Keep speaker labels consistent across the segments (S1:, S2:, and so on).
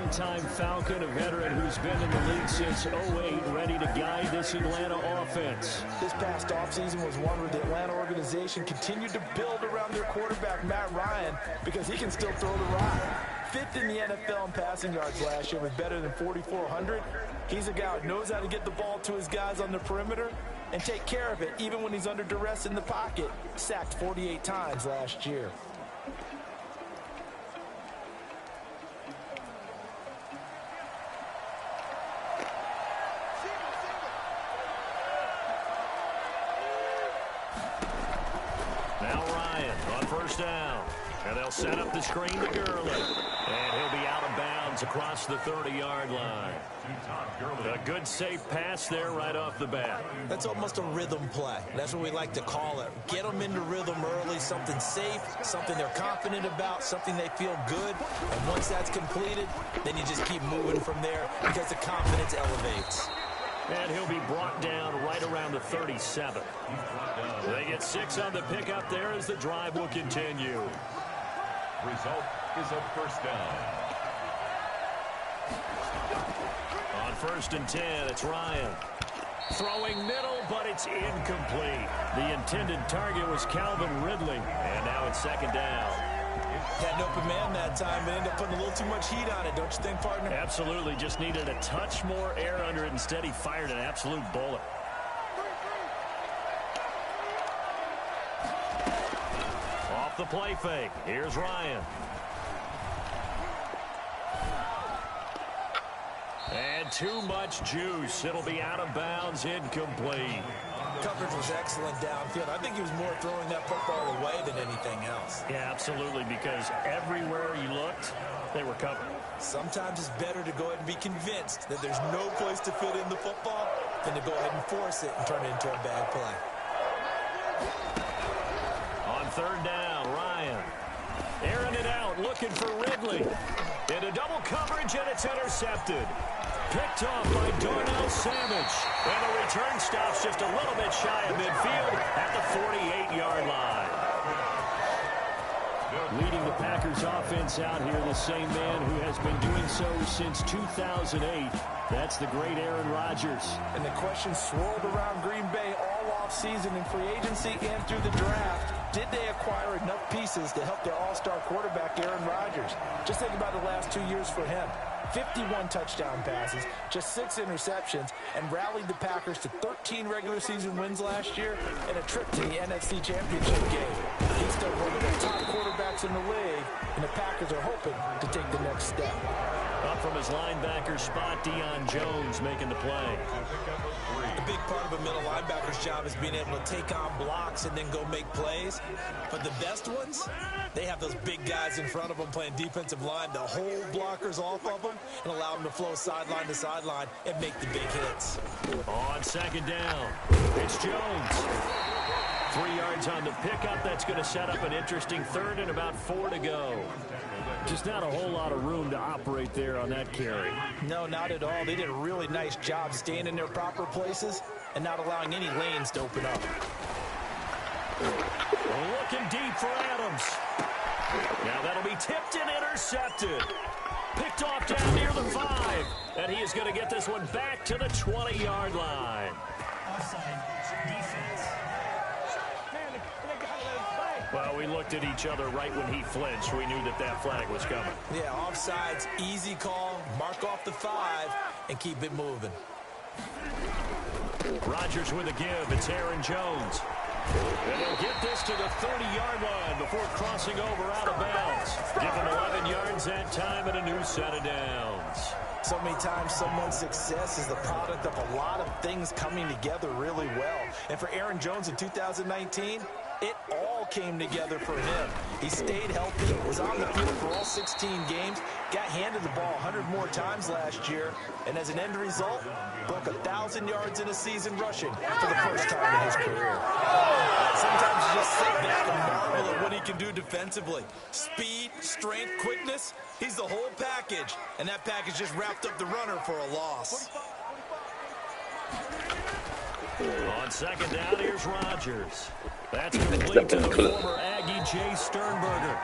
S1: longtime Falcon, a veteran who's been in the league since '08, ready to guide this Atlanta offense.
S2: This past offseason was one where the Atlanta organization continued to build around their quarterback, Matt Ryan, because he can still throw the rock. Fifth in the NFL in passing yards last year with better than 4,400. He's a guy who knows how to get the ball to his guys on the perimeter and take care of it even when he's under duress in the pocket. Sacked 48 times last year.
S1: Now Ryan on first down. And they'll set up the screen to Gurley. And he'll be out of bounds across the 30-yard line. A good safe pass there right off the bat.
S3: That's almost a rhythm play. That's what we like to call it. Get them into rhythm early, something safe, something they're confident about, something they feel good. And once that's completed, then you just keep moving from there because the confidence elevates.
S1: And he'll be brought down right around the 37. They get 6 on the pickup there as the drive will continue.
S4: Result is a first down.
S1: On 1st and 10, it's Ryan. Throwing middle, but it's incomplete. The intended target was Calvin Ridley. And now it's 2nd down.
S3: Had an open man that time, but ended up putting a little too much heat on it, don't you think, partner?
S1: Absolutely. Just needed a touch more air under it. Instead, he fired an absolute bullet. Off the play fake. Here's Ryan. And too much juice. It'll be out of bounds, incomplete.
S3: Coverage was excellent downfield. I think he was more throwing that football away than anything else.
S1: Yeah, absolutely, because everywhere you looked, they were covered.
S3: Sometimes it's better to go ahead and be convinced that there's no place to fit in the football than to go ahead and force it and turn it into a bad play.
S1: On 3rd down, Ryan. Airing it out, looking for Ridley. Into double coverage, and it's intercepted. Picked off by Darnell Savage. And the return stops just a little bit shy of midfield at the 48-yard line. Leading the Packers offense out here, the same man who has been doing so since 2008. That's the great Aaron Rodgers.
S2: And the question swirled around Green Bay all offseason in free agency and through the draft. Did they acquire enough pieces to help their all-star quarterback, Aaron Rodgers? Just think about the last 2 years for him. 51 touchdown passes, just 6 interceptions, and rallied the Packers to 13 regular season wins last year and a trip to the NFC Championship game. He's still one of the top quarterbacks in the league, and the Packers are hoping to take the next step.
S1: Up from his linebacker spot, Deion Jones making the play.
S3: A big part of a middle linebacker's job is being able to take on blocks and then go make plays. But the best ones, they have those big guys in front of them playing defensive line to hold blockers off of them and allow them to flow sideline to sideline and make the big hits.
S1: On 2nd down, it's Jones. 3 yards on the pickup. That's going to set up an interesting 3rd and about 4 to go. Just not a whole lot of room to operate there on that carry.
S2: No, not at all. They did a really nice job staying in their proper places and not allowing any lanes to open up.
S1: Looking deep for Adams. Now that'll be tipped and intercepted. Picked off down near the 5. And he is going to get this one back to the 20-yard line.
S5: Offside defense.
S1: Well, we looked at each other right when he flinched. We knew that that flag was coming.
S3: Yeah, offsides, easy call, mark off the 5, and keep it moving.
S1: Rodgers with a give. It's Aaron Jones. And he'll get this to the 30-yard line before crossing over out of bounds. Give him 11 yards that time and a new set of downs.
S2: So many times someone's success is the product of a lot of things coming together really well. And for Aaron Jones in 2019, it all came together for him. He stayed healthy, was on the field for all 16 games, got handed the ball 100 more times last year, and as an end result, broke 1,000 yards in a season rushing for the first time in his career. Sometimes you just sit back and marvel at what he can do defensively. Speed, strength, quickness, he's the whole package, and that package just wrapped up the runner for a loss.
S1: On 2nd down, here's Rodgers. That's complete to the former Aggie Jay Sternberger.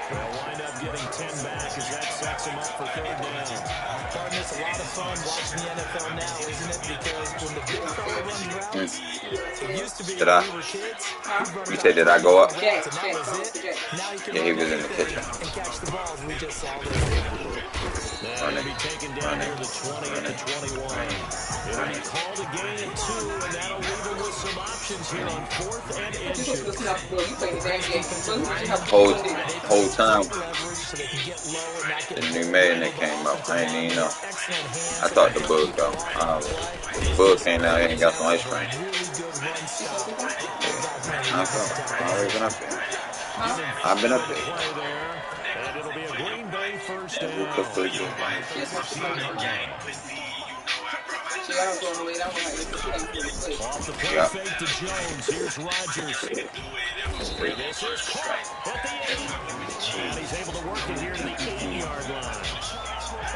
S1: They'll wind up getting 10 back as that sets them up for third down.
S2: Pardon, it's a lot of fun watching the NFL now, isn't it? Because when the big fella runs routes, it used to be when we were kids.
S6: You said, did I go up?
S2: Routes, and that was it. Now he can
S6: Yeah, he
S2: run
S6: was in the
S2: anything
S6: kitchen.
S2: and catch the balls. We just saw this.
S1: Now he'll be taken down near the 20 at the 21. It'll be called a gain of 2, and that'll leave him with some options here on 4th and inches.
S6: Whole time, the new Madden that came out, I didn't even know. I thought the bug though. The bug came out and he got some ice cream. Yeah. I've already been up there. I've been up there.
S1: And it'll be a Green Bay first down.
S6: That's pretty cool.
S1: Off the play fake to Jones. Here's Rodgers. And this is caught at the 8. And he's able to work it here to the 8-yard line.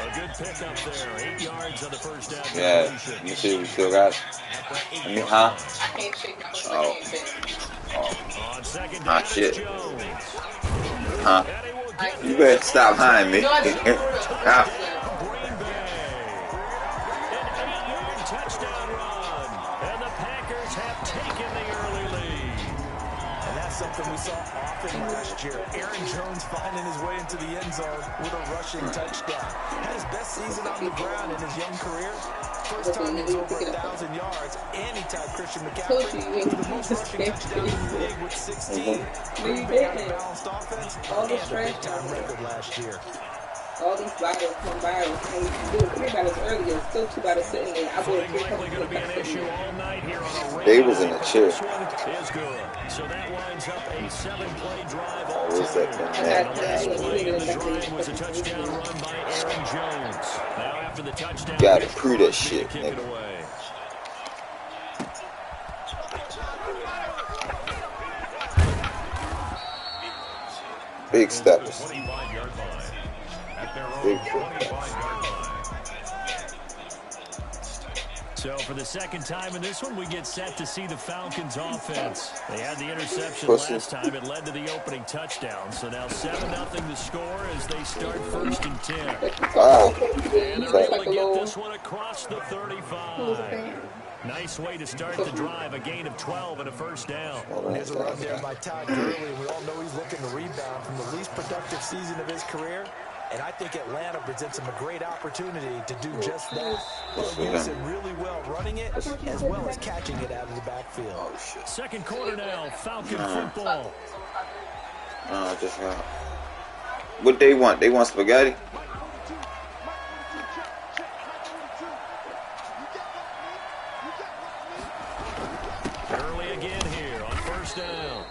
S1: A good pickup there. 8 yards on the first down.
S6: Yeah, you see, we still got it. I mean, huh? Oh.
S1: On second down,
S6: shit.
S1: Jones.
S6: Huh? You better stop behind me.
S1: Green Bay. An 8-yard touchdown run. And the Packers have taken the early lead.
S2: And that's something we saw often last year. Aaron Jones finding his way into the end zone with a rushing touchdown. Had his best season on the ground in his young career. First time he was over 1,000 yards. And he tied Christian McCaffrey to the most rushing touchdowns in the league with 16. Green Bay had a balanced offense and a big-time record last year.
S7: All these battles come viral. And we can do 3 battles earlier. Still 2 battles sitting there. I bought 3
S1: Likely going to be an issue all night here on a
S6: They was in the chair.
S1: This one is good. So that winds up a 7-play drive all
S6: Where's that
S1: together.
S6: thing
S1: And the
S6: at?
S1: last play of the drive was a touchdown run by Aaron Jones. Now after the touchdown,
S6: You gotta prove that shit,
S1: kick it
S6: nigga.
S1: away.
S6: Big steppers.
S4: 25-yard line. At their own
S6: Big
S4: 25-yard line.
S1: So for the second time in this one, we get set to see the Falcons offense. They had the interception
S6: Pussy.
S1: last time. It led to the opening touchdown. So now 7-0 the score as they start 1st and 10.
S6: Wow.
S1: And they're able to get this one across the 35. Nice way to start the drive. A gain of 12 and a first down.
S2: There's a run there by Todd Gurley. We all know he's looking to rebound from the least productive season of his career. And I think Atlanta presents him a great opportunity to do just that. They'll use it really well, running it as well as catching it out of the backfield.
S6: Oh, shit.
S1: Second quarter now, Falcon football.
S6: Just what they want? They want spaghetti?
S1: Early again here on first down.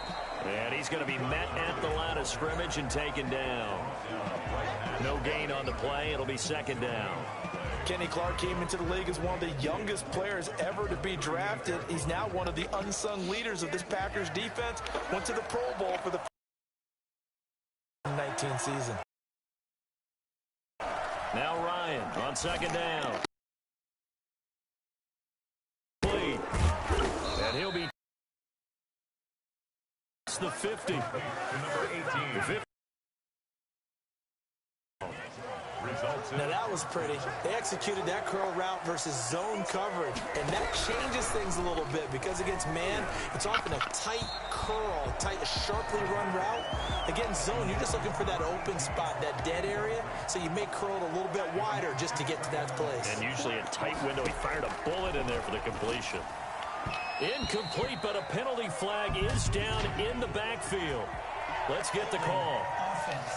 S1: And he's going to be met at the line of scrimmage and taken down. No gain on the play. It'll be second down.
S2: Kenny Clark came into the league as one of the youngest players ever to be drafted. He's now one of the unsung leaders of this Packers defense. Went to the Pro Bowl for the 19 season.
S1: Now Ryan on second down. And he'll be the 50.
S4: Number 18.
S2: Now that was pretty. They executed that curl route versus zone coverage, and that changes things a little bit because against man, it's often a tight curl, tight, sharply run route. Against zone, you're just looking for that open spot, that dead area, so you may curl it a little bit wider just to get to that place.
S1: And usually a tight window. He fired a bullet in there for the completion. Incomplete, but a penalty flag is down in the backfield. Let's get the call.
S5: Offense.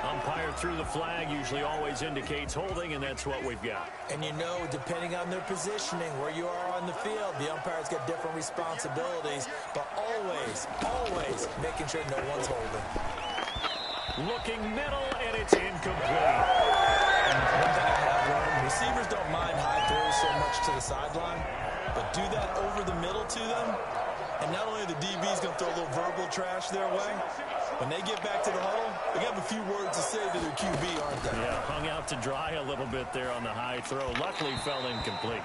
S1: Umpire through the flag usually always indicates holding, and that's what we've got.
S2: And you know, depending on their positioning, where you are on the field, the umpire's got different responsibilities, but always making sure no one's holding.
S1: Looking middle, and it's incomplete.
S2: One thing I have learned, receivers don't mind high throws so much to the sideline, but do that over the middle to them, and not only are the DBs going to throw a little verbal trash their way, when they get back to the huddle, they have a few words to say to their QB, aren't they?
S1: Yeah, hung out to dry a little bit there on the high throw. Luckily fell incomplete.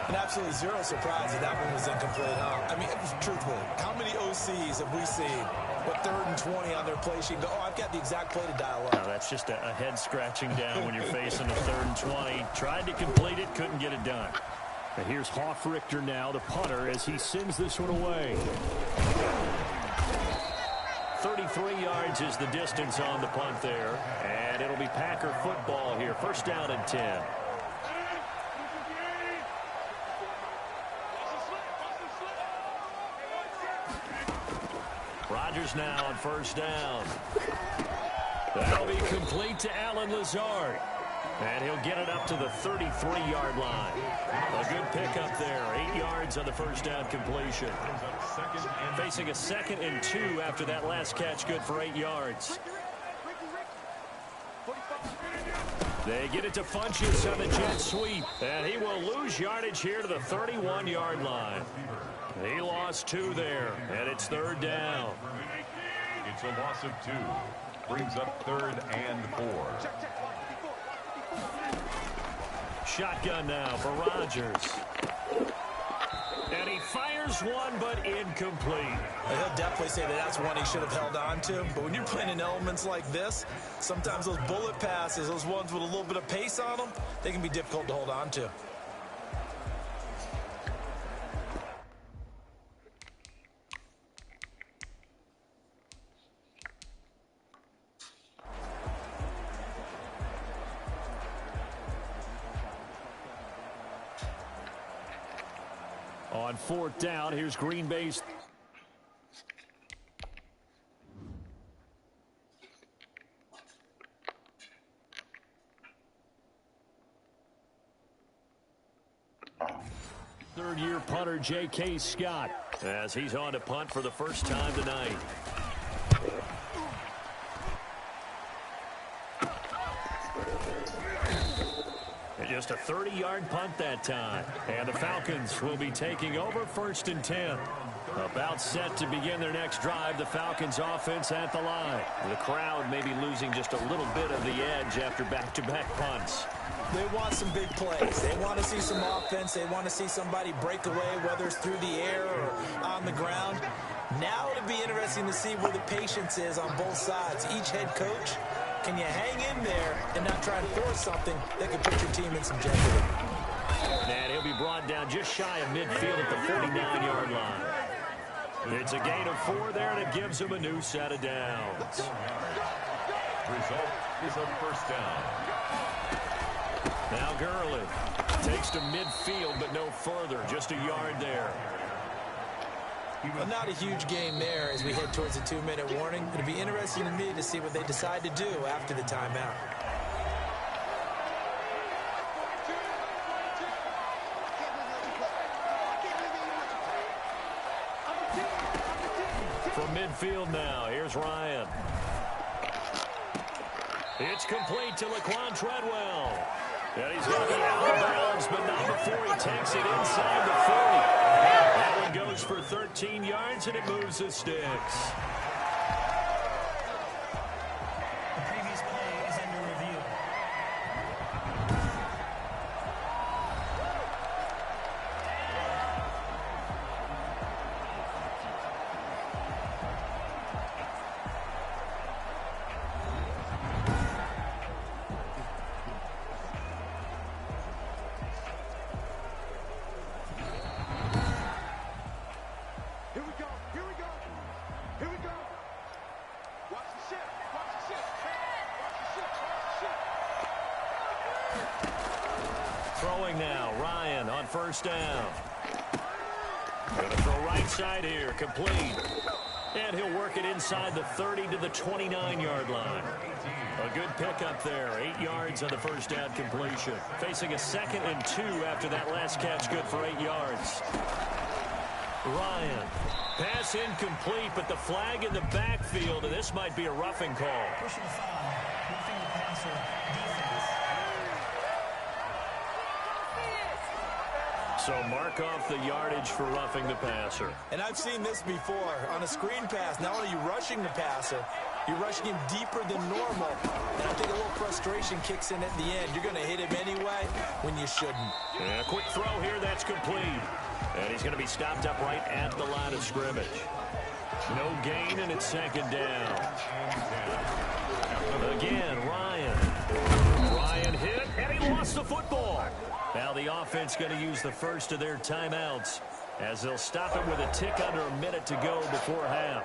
S3: And absolutely zero surprise that that one was incomplete, huh? I mean, truthfully, how many OCs have we seen with 3rd and 20 on their play sheet and go, oh, I've got the exact play to dial up?
S1: Now, that's just a head scratching down when you're facing a 3rd and 20. Tried to complete it, couldn't get it done. And here's Hoff-Richter now, the punter, as he sends this one away. 33 yards is the distance on the punt there. And it'll be Packer football here. 1st down and 10. Rodgers now on 1st down. That'll be complete to Allen Lazard. And he'll get it up to the 33-yard line. A good pickup there. 8 yards on the 1st down completion. Facing a 2nd and 2 after that last catch, good for 8 yards. They get it to Funchess on the jet sweep. And he will lose yardage here to the 31-yard line. He lost 2 there, and it's 3rd down.
S4: It's a loss of 2. Brings up 3rd and 4.
S1: Shotgun now for Rodgers. And he fires one, but incomplete.
S3: He'll definitely say that that's one he should have held on to. But when you're playing in elements like this, sometimes those bullet passes, those ones with a little bit of pace on them, they can be difficult to hold on to.
S1: On 4th down, here's Green Bay's. Third-year punter J.K. Scott as he's on to punt for the first time tonight. Just a 30-yard punt that time. And the Falcons will be taking over 1st and 10. About set to begin their next drive. The Falcons offense at the line. The crowd may be losing just a little bit of the edge after back-to-back punts.
S3: They want some big plays. They want to see some offense. They want to see somebody break away, whether it's through the air or on the ground. Now it'll be interesting to see where the patience is on both sides. Each head coach, can you hang in there and not try and force something that could put your team in some jeopardy?
S1: And he'll be brought down just shy of midfield at the 49-yard line. It's a gain of 4 there, and it gives him a new set of downs.
S4: Result is a 1st down.
S1: Now Gurley takes to midfield, but no further. Just a yard there.
S3: Well, not a huge gain there as we head towards a 2-minute warning. It'll be interesting to me to see what they decide to do after the timeout.
S1: From midfield now, here's Ryan. It's complete to Laquan Treadwell. And he's going to be out of bounds, but not before he takes it inside the 40. That one goes for 13 yards, and it moves the sticks.
S5: The previous play is under review.
S1: Throwing now, Ryan on 1st down. Going to throw right side here, complete. And he'll work it inside the 30 to the 29-yard line. A good pickup there, 8 yards on the 1st down completion. Facing a 2nd and 2 after that last catch, good for 8 yards. Ryan, pass incomplete, but the flag in the backfield, and this might be a roughing call.
S5: Personal foul, roughing the passer, defense.
S1: So mark off the yardage for roughing the passer.
S3: And I've seen this before. On a screen pass, not only are you rushing the passer,
S2: You're rushing him deeper than normal. And I think a little frustration kicks in at the end. You're going to hit him anyway when you shouldn't.
S1: And a quick throw here, that's complete. And he's going to be stopped up right at the line of scrimmage. No gain, and it's second down. Again, Ryan. Ryan hit, and he lost the football. Now the offense going to use the first of their timeouts as they'll stop it with a tick under a minute to go before half.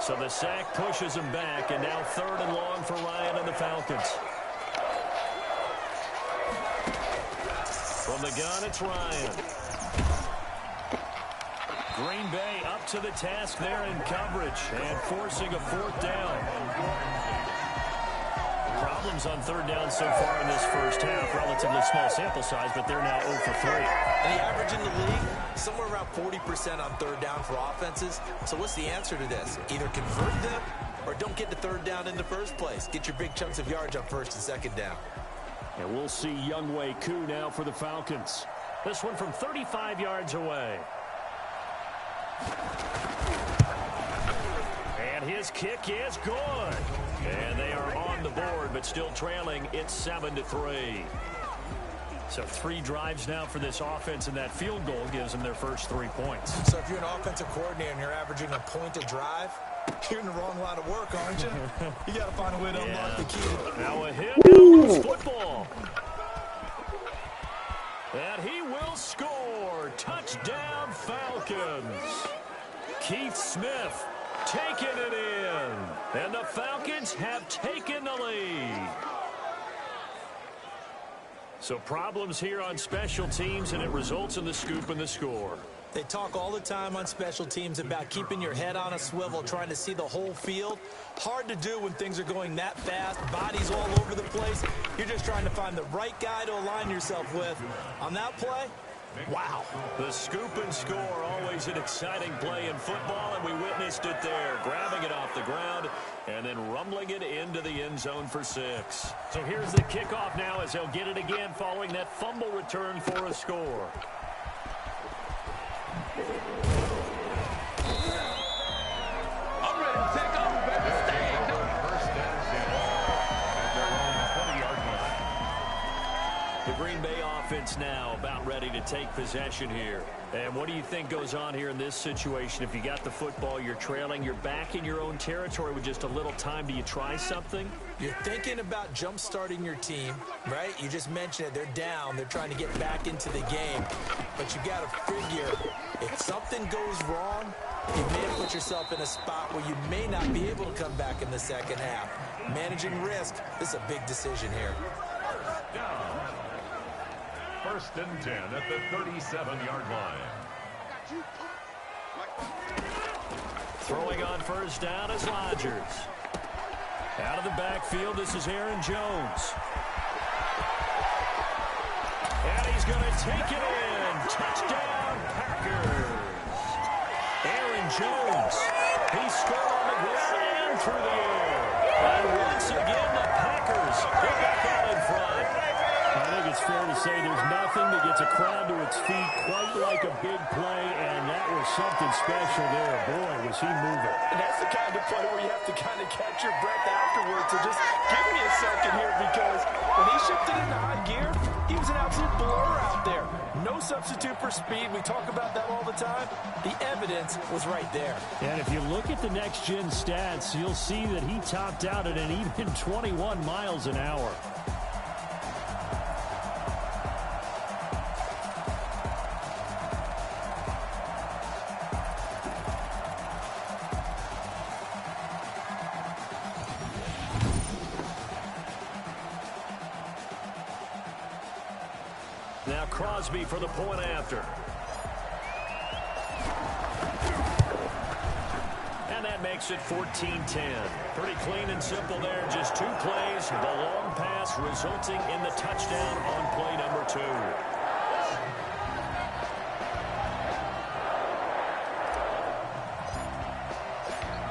S1: So the sack pushes him back, and now 3rd and long for Ryan and the Falcons. From the gun, it's Ryan. Green Bay up to the task there in coverage and forcing a 4th down. Problems on 3rd down so far in this first half. Relatively small sample size, but they're now 0 for 3.
S2: And the average in the league, somewhere around 40% on 3rd down for offenses. So what's the answer to this? Either convert them or don't get the 3rd down in the first place. Get your big chunks of yards on 1st and 2nd down.
S1: And we'll see Younghoe Koo now for the Falcons. This one from 35 yards away. And his kick is good. And they are on the board, but still trailing. It's 7-3. So 3 drives now for this offense, and that field goal gives them their first 3 points.
S2: So if you're an offensive coordinator and you're averaging a point a drive, you're in the wrong line of work, aren't you? You got to find a way to unlock the key.
S1: Now a hit, and a loose football. And he will score. Touchdown, Falcons. Keith Smith taking it in. And the Falcons have taken the lead. So problems here on special teams, and it results in the scoop and the score.
S2: They talk all the time on special teams about keeping your head on a swivel, trying to see the whole field. Hard to do when things are going that fast, bodies all over the place. You're just trying to find the right guy to align yourself with. On that play, wow.
S1: The scoop and score, always an exciting play in football, and we witnessed it there. Grabbing it off the ground and then rumbling it into the end zone for 6. So here's the kickoff now as they'll get it again following that fumble return for a score.
S4: I'm ready to take off, baby. Stand up. First down, at their own 20-yard line.
S1: The Green Bay offense now about ready to take possession here. And what do you think goes on here in this situation? If you got the football, you're trailing, you're back in your own territory with just a little time. Do you try something?
S2: You're thinking about jump-starting your team, right? You just mentioned it. They're down. They're trying to get back into the game. But you got to figure, if something goes wrong, you may have put yourself in a spot where you may not be able to come back in the second half. Managing risk, this is a big decision here.
S4: Down. First and 10 at the 37-yard line.
S1: Throwing on first down is Rodgers. Out of the backfield, this is Aaron Jones. And he's going to take it in. Touchdown, Packers. Aaron Jones. He scored on the ground and through the air. And once again, the Packers get back out in front. I think it's fair to say there's nothing that gets a crowd to its feet quite like a big play, and that was something special there. Boy, was he moving.
S2: And that's the kind of play where you have to kind of catch your breath afterwards. So just give me a second here, because when he shifted into high gear, he was an absolute blur out there. No substitute for speed. We talk about that all the time. The evidence was right there.
S1: And if you look at the next-gen stats, you'll see that he topped out at an even 21 miles an hour. Now Crosby for the point after. And that makes it 14-10. Pretty clean and simple there. Just 2 plays. The long pass resulting in the touchdown on play number 2.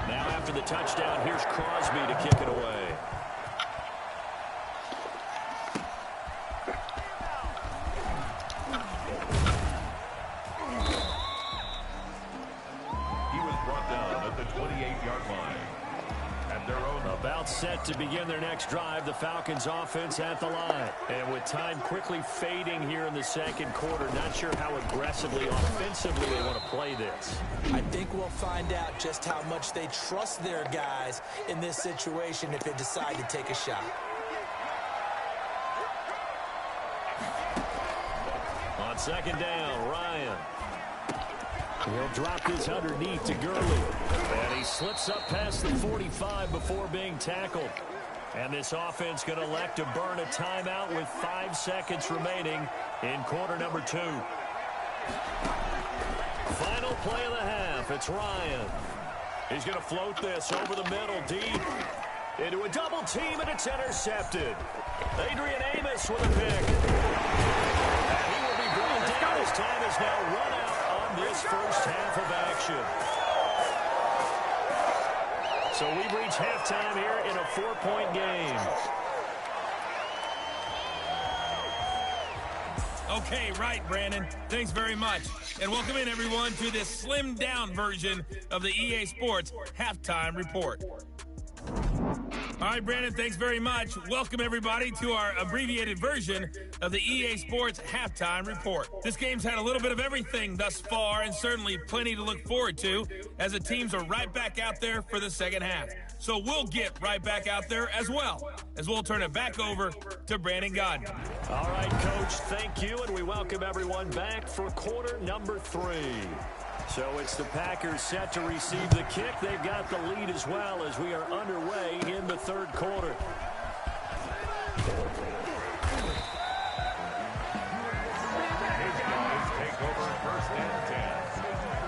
S1: Now after the touchdown, here's Crosby to kick it away. About set to begin their next drive, the Falcons offense at the line. And with time quickly fading here in the second quarter, not sure how aggressively, offensively they want to play this.
S3: I think we'll find out just how much they trust their guys in this situation if they decide to take a shot.
S1: On second down, Ryan. He'll drop this underneath to Gurley. And he slips up past the 45 before being tackled. And this offense going to elect to burn a timeout with 5 seconds remaining in quarter number 2. Final play of the half. It's Ryan. He's going to float this over the middle deep into a double team, and it's intercepted. Adrian Amos with a pick. And he will be brought down. His time is now run out on this first half of action. So we've reached halftime here in a 4-point game.
S8: Okay, right, Brandon. Thanks very much. And welcome in, everyone, to this slimmed-down version of the EA Sports Halftime Report. All right, Brandon, thanks very much. Welcome, everybody, to our abbreviated version of the EA Sports Halftime Report. This game's had a little bit of everything thus far, and certainly plenty to look forward to, as the teams are right back out there for the second half. So we'll get right back out there as well, as we'll turn it back over to Brandon Godden.
S1: All right, Coach, thank you, and we welcome everyone back for quarter number 3. So it's the Packers set to receive the kick. They've got the lead as well as we are underway in the third quarter.
S4: His guys take over first and 10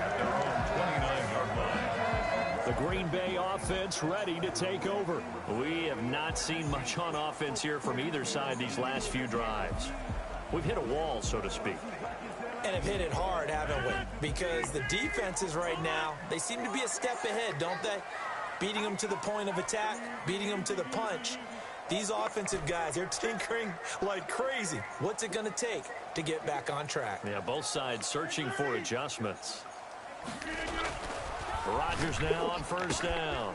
S4: at their own 29-yard line.
S1: The Green Bay offense ready to take over. We have not seen much on offense here from either side these last few drives. We've hit a wall, so to speak.
S3: And have hit it hard, haven't we? Because the defenses right now, they seem to be a step ahead, don't they? Beating them to the point of attack, beating them to the punch. These offensive guys, they're tinkering like crazy. What's it going to take to get back on track?
S1: Yeah, both sides searching for adjustments. Rodgers now on first down.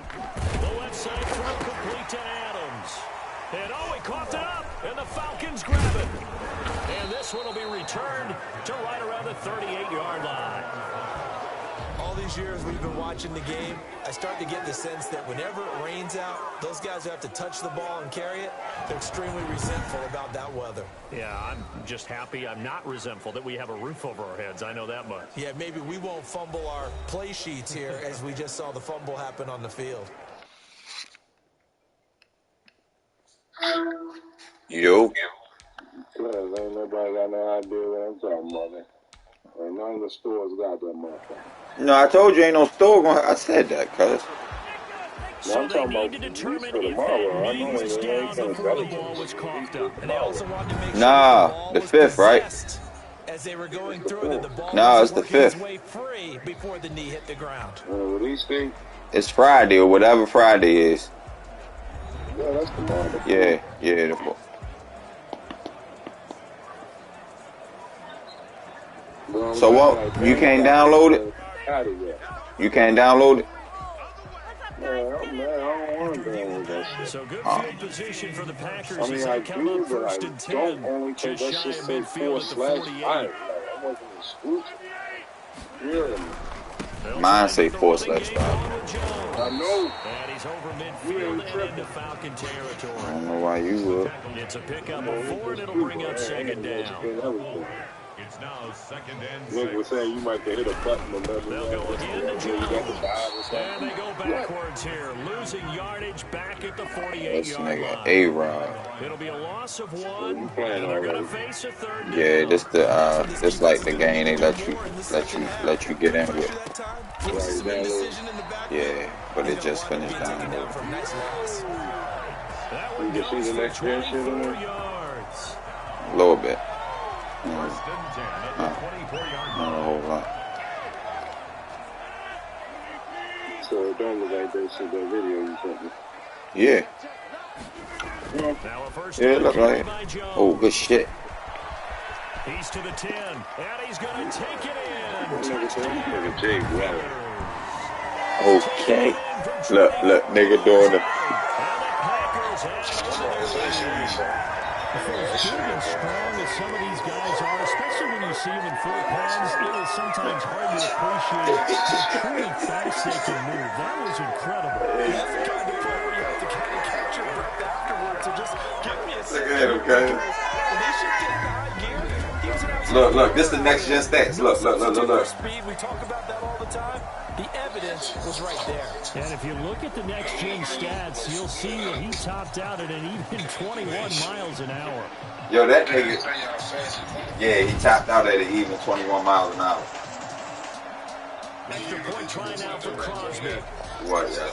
S1: The left side throw complete to Adams. And oh, he coughed it up, and the Falcons grab it. And this one will be returned to right around the 38-yard line.
S3: All these years we've been watching the game, I start to get the sense that whenever it rains out, those guys who have to touch the ball and carry it, they're extremely resentful about that weather.
S1: Yeah, I'm just happy I'm not resentful that we have a roof over our heads. I know that much.
S3: Yeah, maybe we won't fumble our play sheets here as we just saw the fumble happen on the field.
S6: Yo.
S9: Ain't nobody got no idea what I'm talking about, man. Ain't none of the stores got that motherfucker.
S6: No, I told you ain't no store going. I said that, cuz.
S1: So they need to determine if that knee was down before the ball was coughed up.
S3: And they also wanted to make
S6: Nah, the 5th, right?
S3: As they were going through it, the ball
S6: Nah,
S3: was
S6: it's the
S3: working its
S6: 5th.
S3: way free before the knee hit the ground.
S9: Release thing?
S6: It's Friday or whatever Friday is.
S9: Yeah, that's the moment.
S6: Yeah. So what? You can't download it? You can't download it?
S9: Man, I don't want to download that shit.
S1: So good field position for the Packers.
S9: I mean, I do, but I don't only take that shit say /5. I wasn't exclusive. Really?
S6: Mine say /5.
S9: I know.
S1: And he's over midfield and into Falcon territory.
S6: I don't know why you would.
S1: It's a pickup of 4, and it'll bring up second down.
S4: It's now second and
S9: Nick
S4: 6.
S9: was saying you might hit a button or nothing.
S1: They'll go again to
S9: You got to
S1: Jones.
S9: dive or something.
S1: And they go backwards here, losing yardage back at the 48-yard
S6: This
S1: line.
S6: nigga A-Rod.
S1: It'll be a loss of 1, and
S9: playing
S1: they're going to
S9: already.
S1: face a third down.
S6: Yeah, this like the game they let you get in with. Yeah, but it just finished down there.
S1: That one
S9: You can
S1: goes
S9: see the
S1: for
S9: next gen shit on
S1: 24
S9: there?
S1: yards.
S6: A little bit.
S4: First and 10 at the 24-yard
S6: Not a
S4: line.
S6: whole lot.
S9: So it don't look like that shit, that video you sent me.
S6: Yeah.
S1: Now a first
S6: Yeah, it look
S1: down
S6: like it.
S1: by Jones.
S6: Oh, good shit.
S1: He's to the 10, and he's going to take it in.
S9: Nigga Jay, wow.
S6: Okay. Look, nigga doing the
S1: big and strong as some of these guys are, especially when you see them in full pads, it is sometimes hard to appreciate how truly fast they can move. That was incredible.
S2: That's the kind of play where you have to kind of catch your breath afterwards. So just give me a second.
S6: Look at him,
S2: When they shifted into high gear, he was an
S6: Look, this is the next gen stats. Look.
S2: Speed, we talk about that all the time. The evidence was right there.
S1: And if you look at the next-gen stats, you'll see that he topped out at an even 21 miles an hour.
S6: Yo, that nigga, yeah, he topped out at an even 21 miles an hour.
S1: Extra point try now for Crosby.
S6: What, yeah.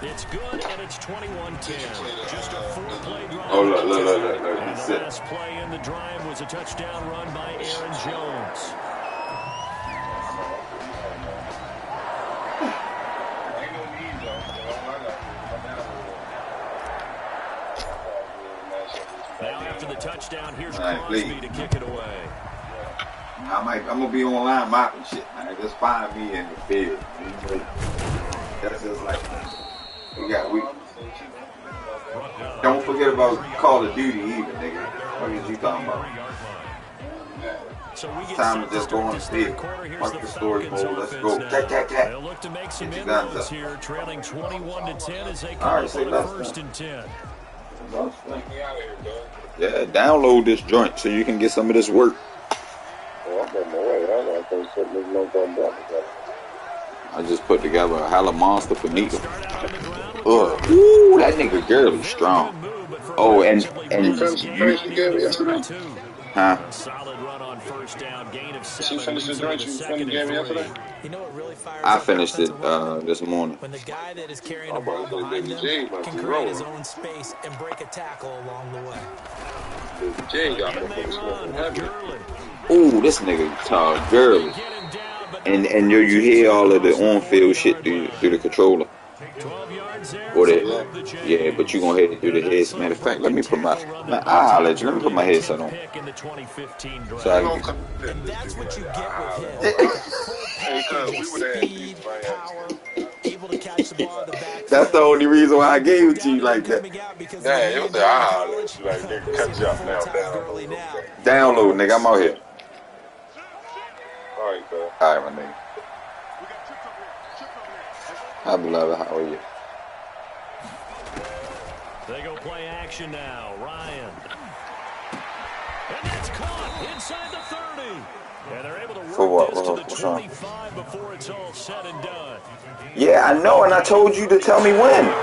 S1: It's good, and it's 21-10. Just a 4-play drive.
S6: Oh, look.
S1: And
S6: He's
S1: the
S6: sick.
S1: last play in the drive was a touchdown run by Aaron Jones. Now after the touchdown, here's Crosby to kick it away.
S6: I'm gonna be online mopping shit, man. Just find me in the field. That's just like we don't forget about Call of Duty either, nigga. What is you talking about?
S1: So we get
S6: Time to just go on the field. Mark the story mode. Let's go. Tack.
S1: They'll look to make some inroads here, trailing 21-10 as they come up on a 1st and 10.
S6: Yeah, download this joint so you can get some of this work. I just put together a hella monster for Nika. Ooh, that nigga girl is strong. Oh, and you, huh?
S1: Solid run on 1st down, gain of 7.
S9: She finished the joint you finished the game yesterday?
S2: You know what really fires
S6: I
S2: up
S6: finished it
S2: offensive
S6: this morning.
S2: when the guy that is carrying the ball behind him can create his own space and break a tackle along the way.
S9: Jay got
S1: And they run with Gurley.
S6: Ooh, this nigga tall girl.
S1: Get him down, but
S6: And you hear all of the on-field shit through the controller.
S1: 12 yards there.
S6: Or that, yeah, but you gonna hear it through the headset. Matter of fact, let me put my headset on.
S1: Pick in the 2015 draft.
S6: So I can,
S2: And that's what you get with him.
S9: Hey, cuz, we would have
S2: Speed, power, able to catch the ball in the back.
S6: that's the only reason why I gave it to you like that.
S9: Yeah, it was the like nigga cut you off now.
S6: Download, nigga. I'm out here.
S9: Alright, cuz.
S6: All right, my nigga. Hi, beloved. How are you?
S1: They go play action now. Ryan. And that's caught inside the 30. And they're able to work
S6: For what?
S1: this to the
S6: What's wrong?
S1: 25 before it's all said and done.
S6: Yeah, I know, and I told you to tell me when.
S1: They've been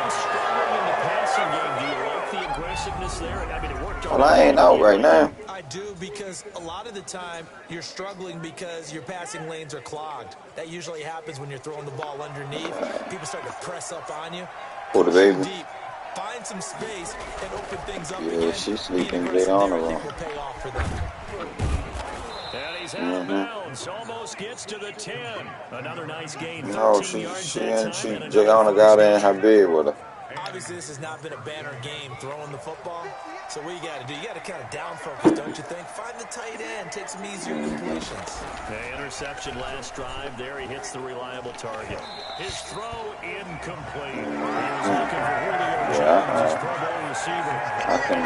S1: struggling in the passing game. Do you like the aggressiveness there? I mean, it worked
S6: Well, I ain't out right now.
S2: I do, because a lot of the time you're struggling because your passing lanes are clogged. That usually happens when you're throwing the ball underneath. People start to press up on you.
S6: For the baby.
S2: Deep. Find some space and open things up
S6: Yeah,
S2: again.
S6: she's sleeping
S2: Being aggressive
S6: on
S2: there,
S6: her
S2: I
S6: own.
S2: think, will pay off for them.
S1: And he's out of bounds. Almost gets to the 10. Another nice gain.
S6: No,
S1: 13 yards
S6: she
S1: that
S6: and
S1: time, and
S6: Jayana got in her bed with her.
S2: Obviously, this has not been a banner game throwing the football. So what you got to do? You got to kind of down focus, don't you think? Find the tight end, take some easier completions.
S1: The interception last drive. There he hits the reliable target. His throw incomplete. He was looking for Julio Jones, his Pro Bowl receiver.
S6: I can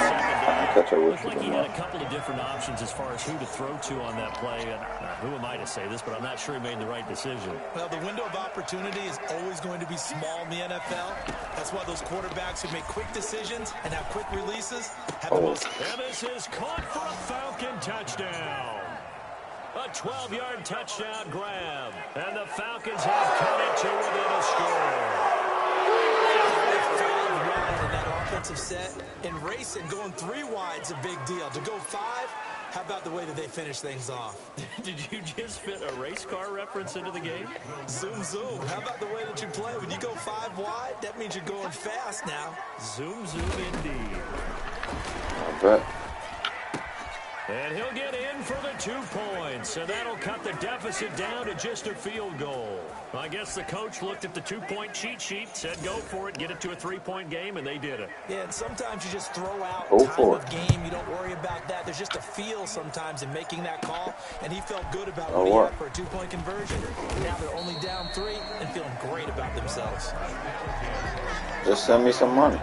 S6: catch up with
S1: Looked like
S6: you
S1: he had a
S6: tomorrow.
S1: couple of different options as far as who to throw to on that play. And who am I to say this, but I'm not sure he made the right decision.
S2: Well, the window of opportunity is always going to be small in the NFL. That's why those quarterbacks who make quick decisions and have quick releases have the most.
S1: And this is caught for a Falcon touchdown. A 12-yard touchdown grab. And the Falcons have cut it to within a score.
S2: In that offensive set, and racing, going 3 wide's a big deal. To go 5, how about the way that they finish things off?
S1: Did you just fit a race car reference into the game?
S2: Zoom, zoom. How about the way that you play? When you go 5 wide, that means you're going fast now.
S1: Zoom, zoom indeed.
S6: I bet.
S1: And he'll get in for the 2 points, and that'll cut the deficit down to just a field goal. I guess the coach looked at the 2-point cheat sheet, said go for it, get it to a 3-point game, and they did it.
S2: Yeah, and sometimes you just throw out
S6: Go
S2: time
S6: for
S2: of
S6: it.
S2: game. You don't worry about that. There's just a feel sometimes in making that call, and he felt good about
S6: Oh,
S2: what he
S6: what?
S2: had for a 2-point conversion. Now they're only down 3 and feeling great about themselves.
S6: Just send me some money.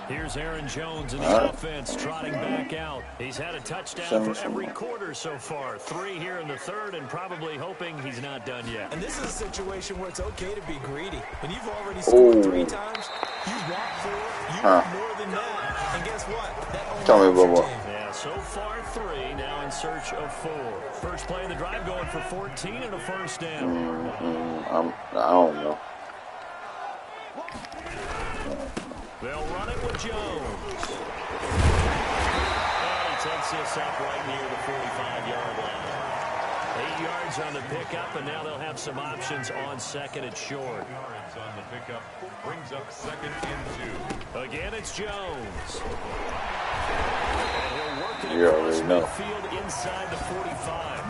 S1: Here's Aaron Jones in the offense, trotting back out. He's had a touchdown for every quarter so far. 3 here in the third, and probably hoping he's not done yet.
S2: And this is a situation where it's okay to be greedy. When you've already scored 3 times, you want 4, you want more than that. And guess what? That only
S6: Tell me
S2: helps your
S6: about what?
S2: team.
S1: Yeah, so far 3, now in search of 4. First play of the drive going for 14 and a first down.
S6: I don't know.
S1: They'll run it with Jones. And he takes this up right near the 45-yard line. 8 yards on the pickup, and now they'll have some options on second and short.
S4: Yards on the pickup brings up 2nd and 2.
S1: Again, it's Jones. And he'll work it
S6: You
S1: across
S6: already know.
S1: midfield inside the 45.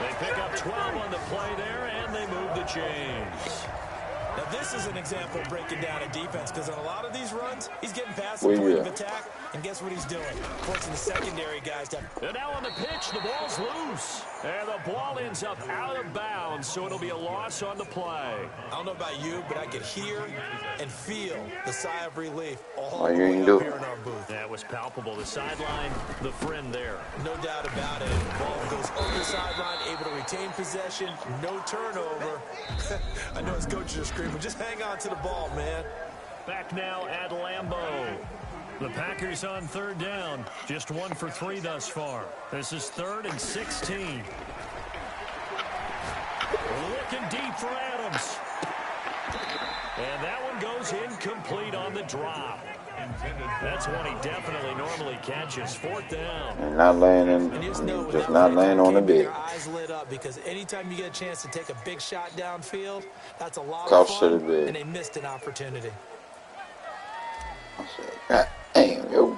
S1: They pick up 12 on the play there, and they move the chains.
S2: Now, this is an example of breaking down a defense, because on a lot of these runs, he's getting past
S6: Where
S2: the
S6: you
S2: point of
S6: at?
S2: attack, and guess what he's doing? Forcing the secondary guys to...
S1: And now on the pitch, the ball's loose. And the ball ends up out of bounds, so it'll be a loss on the play.
S2: I don't know about you, but I could hear and feel the sigh of relief all
S6: Oh,
S2: the
S6: you
S2: way
S6: ain't
S2: up
S6: do it.
S2: here in our booth.
S1: That was palpable. The sideline, the friend there.
S2: No doubt about it. Ball goes over the sideline, able to retain possession, no turnover. I know his coaches are screaming, just hang on to the ball, man.
S1: Back now at Lambeau. The Packers on 3rd down. Just 1 for 3 thus far. This is 3rd and 16. Looking deep for Adams. And that one goes incomplete on the drop. That's one he definitely normally catches. 4th down.
S6: And not laying in,
S2: And you just know,
S6: just not laying on the bed.
S2: your eyes lit up, because anytime you get a chance to take a big shot downfield, that's a lot
S6: Couch
S2: of
S6: to the
S2: fun,
S6: bed.
S2: and they missed an opportunity.
S6: I said, God damn, yo.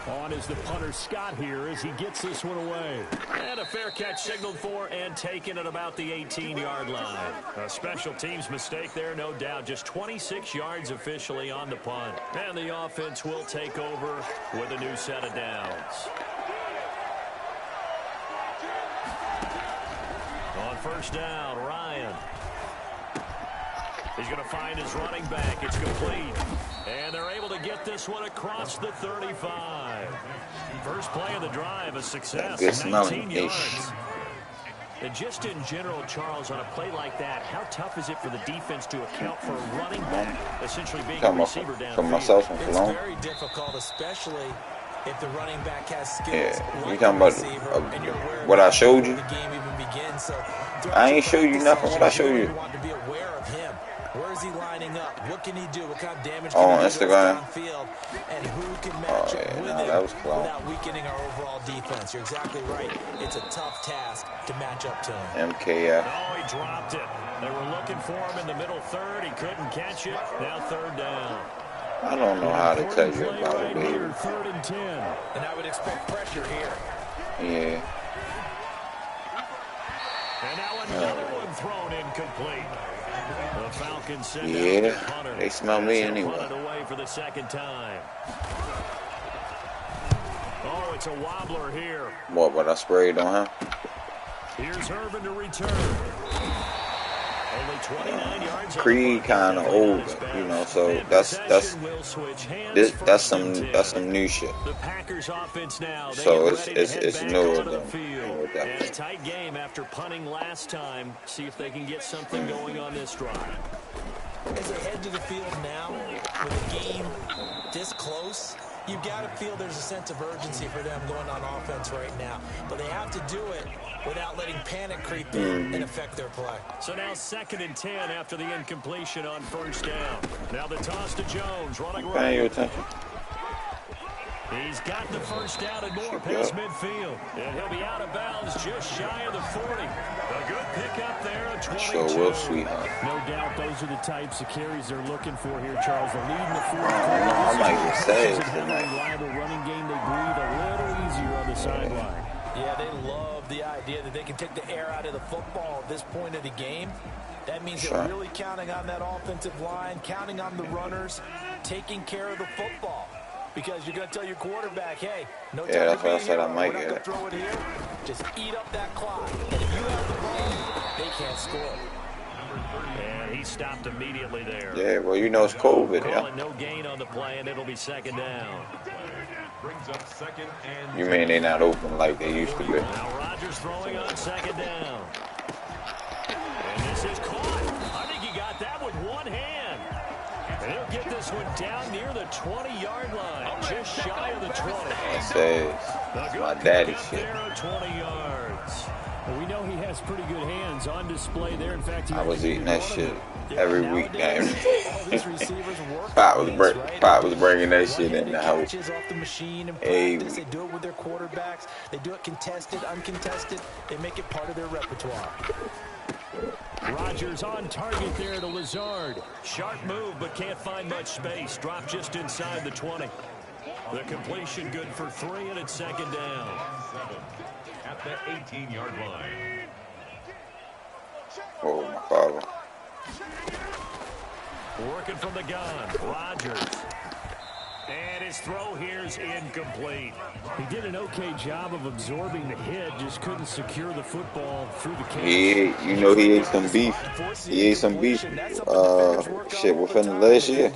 S1: On is the punter Scott here as he gets this one away. And a fair catch signaled for and taken at about the 18-yard line. A special teams mistake there, no doubt. Just 26 yards officially on the punt. And the offense will take over with a new set of downs. On 1st down, Ryan. He's going to find his running back. It's complete. And they're able to get this one across the 35. First play of the drive, a success. 19 yards. And just in general, Charles, on a play like that, how tough is it for the defense to account for a running back essentially being a receiver downfield?
S6: Myself and
S2: It's
S6: Cologne.
S2: very difficult, especially if the running back has skills.
S6: Yeah, you
S2: like
S6: talking
S2: the
S6: about
S2: receiver, and you're aware
S6: what
S2: of
S6: I showed you?
S2: The game even begins. So
S6: I ain't show you nothing. What I show you?
S2: You want to be aware of him. Where is he lining up? What can he do? What kind of damage
S6: On
S2: can he do
S6: Instagram?
S2: downfield? And who can match up with him
S6: that was close.
S2: without weakening our overall defense? You're exactly right. It's a tough task to match up to him.
S6: MKF.
S1: Oh, he dropped it. They were looking for him in the middle third. He couldn't catch it. Now 3rd down.
S6: I don't know how to tell you
S1: Play
S6: about
S1: right
S6: it,
S1: here,
S6: baby.
S1: 3rd and 10.
S2: And I would expect pressure here.
S6: Yeah.
S1: And now another one thrown incomplete. The Falcons send out
S6: Yeah,
S1: their punter.
S6: they smell me
S1: He'll
S6: anyway.
S1: punt it away for the 2nd time. Oh, it's a wobbler here.
S6: What I sprayed on him?
S1: Here's Irvin to return. Only 29 yards.
S6: Creed kind of older, you know, so that's some new shit.
S1: The Packers offense now.
S6: So it's newer than
S1: And a tight game after punting last time. See if they can get something going on this drive.
S2: As they head to the field now, with the game this close, you've got to feel there's a sense of urgency for them going on offense right now. But they have to do it without letting panic creep in and affect their play.
S1: So now 2nd and 10 after the incompletion on 1st down. Now the toss to Jones, running right.
S6: Paying your attention.
S1: He's got the first down and more past midfield. And he'll be out of bounds just shy of the 40. A good pickup there at 22.
S6: Sure will, sweetheart.
S1: No doubt those are the types of carries they're looking for here, Charles. They're leading the fourth
S6: quarter. I might get saved tonight.
S1: Reliable running game. They breathe a little easier on the sideline.
S3: Yeah, they love the idea that they can take the air out of the football at this point of the game. That means they're really counting on that offensive line, counting on the runners, taking care of the football. Because you're going to tell your quarterback, hey, no time
S6: that's
S3: to
S6: what I
S3: be
S6: said.
S3: here.
S6: I might
S3: We're
S6: get
S3: not
S6: it.
S3: going to throw it here. Just eat up that clock. And if you have the ball, they can't score.
S1: And he stopped immediately there.
S6: Yeah, well, you know it's COVID, yeah.
S1: No gain on the play, and it'll be second down.
S4: Brings up second and
S6: You mean they not open like they used to be?
S1: Now Rodgers throwing on second down. And this is caught. I think he got that with one hand. And he'll get this one down near the 20-yard line, just shy of the 20.
S6: It says my daddy shit.
S1: There at 20 yards. Well, we know he has pretty good hands on display there. In fact,
S6: I was eating that shit every week, game. Pop was bringing that shit in the house. Hey,
S3: they do it with their quarterbacks. They do it contested, uncontested. They make it part of their repertoire.
S1: Rodgers on target there to Lazard. Sharp move, but can't find much space. Drop just inside the 20. The completion good for 3, and it's second down.
S4: At the 18-yard line.
S6: Oh, my father.
S1: Working from the gun, Rodgers. And his throw here's incomplete. He did an okay job of absorbing the hit, just couldn't secure the football through the cage.
S6: He ate some beef. He ate some beef. Shit, within the last year.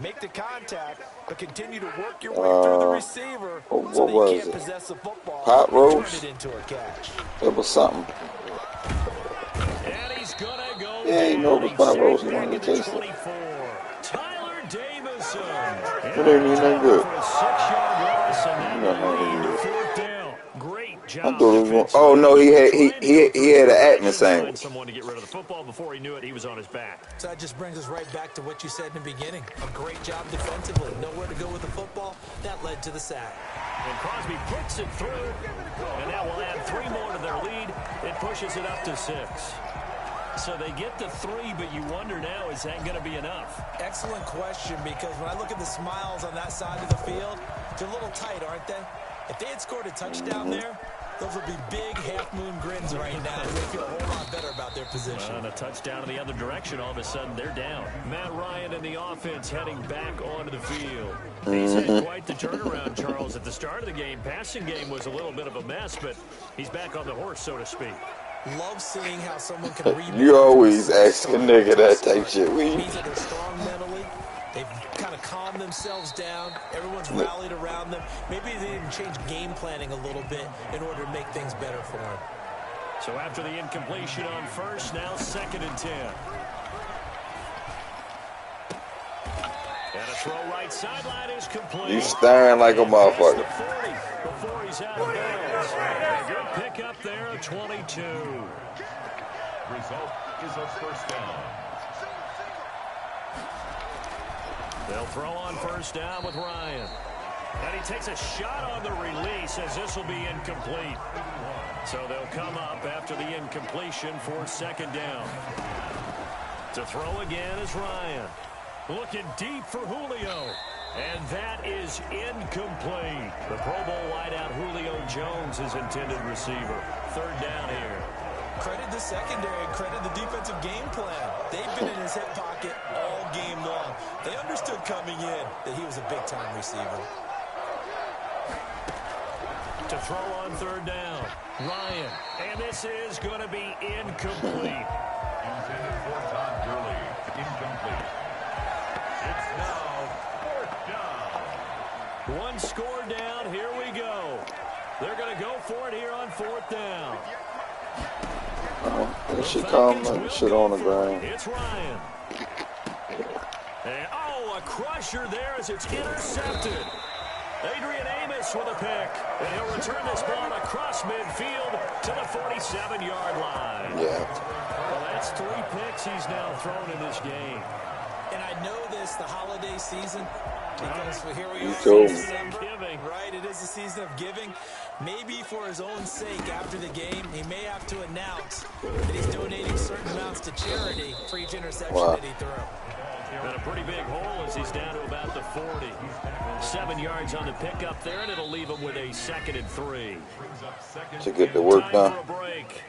S3: Make the contact, but continue to work your way through the receiver
S6: what was it? Pot roast? It was something.
S1: And he's gonna go.
S6: Yeah, you know it was pot roast. You want to taste it.
S1: Tyler Davison.
S6: It ain't even that good. You know how it is. I thought it was oh no, he had an Atman sandwich.
S1: Someone to get rid of the football before he knew it, he was on his back.
S3: So that just brings us right back to what you said in the beginning. A great job defensively. Nowhere to go with the football. That led to the sack.
S1: And Crosby puts it through, and that will add 3 more to their lead. It pushes it up to 6. So they get to 3, but you wonder now, is that going to be enough?
S3: Excellent question, because when I look at the smiles on that side of the field, they're a little tight, aren't they? If they had scored a touchdown there, those would be big half-moon grins right now. They feel a whole lot better about their position.
S1: And a touchdown in the other direction, all of a sudden they're down. Matt Ryan and the offense heading back onto the field. He's had quite the turnaround, Charles. At the start of the game, passing game was a little bit of a mess, but he's back on the horse, so to speak.
S3: Love seeing how someone can rebound.
S6: You always ask a nigga that type shit.
S3: Means that they're strong mentally. They've kind of calmed themselves down. Everyone's rallied around them. Maybe they didn't change game planning a little bit in order to make things better for them.
S1: So after the incompletion on first, now second and 10. And a throw right sideline is complete.
S6: You staring like a motherfucker.
S1: Before he's out of bounds. A good pick up there at 22.
S4: Result is a first down.
S1: They'll throw on first down with Ryan. And he takes a shot on the release as this will be incomplete. So they'll come up after the incompletion for second down. To throw again is Ryan. Looking deep for Julio. And that is incomplete. The Pro Bowl wideout Julio Jones is intended receiver. Third down here.
S3: Credit the secondary, credit the defensive game plan. They've been in his hip pocket all game long. They understood coming in that he was a big-time receiver.
S1: To throw on third down, Ryan. And this is going to be incomplete.
S4: Intended for Todd Gurley. Incomplete. It's now fourth down.
S1: One score down. Here we go. They're going to go for it here on fourth down.
S6: That shit calm like shit on the ground.
S1: It's Ryan. And, a crusher there as it's intercepted. Adrian Amos with a pick. And he'll return this ball across midfield to the 47-yard line.
S6: Yeah.
S1: Well, that's 3 picks he's now thrown in this game.
S3: And I know this, the holiday season, because here we are,
S1: giving.
S3: Right, it is the season of giving. Maybe for his own sake after the game, he may have to announce that he's donating certain amounts to charity for each interception that he threw.
S1: Got a pretty big hole as he's down to about the 40. 7 yards on the pickup there, and it'll leave him with a 2nd and 3.
S6: To get the work done.
S1: Time for a break.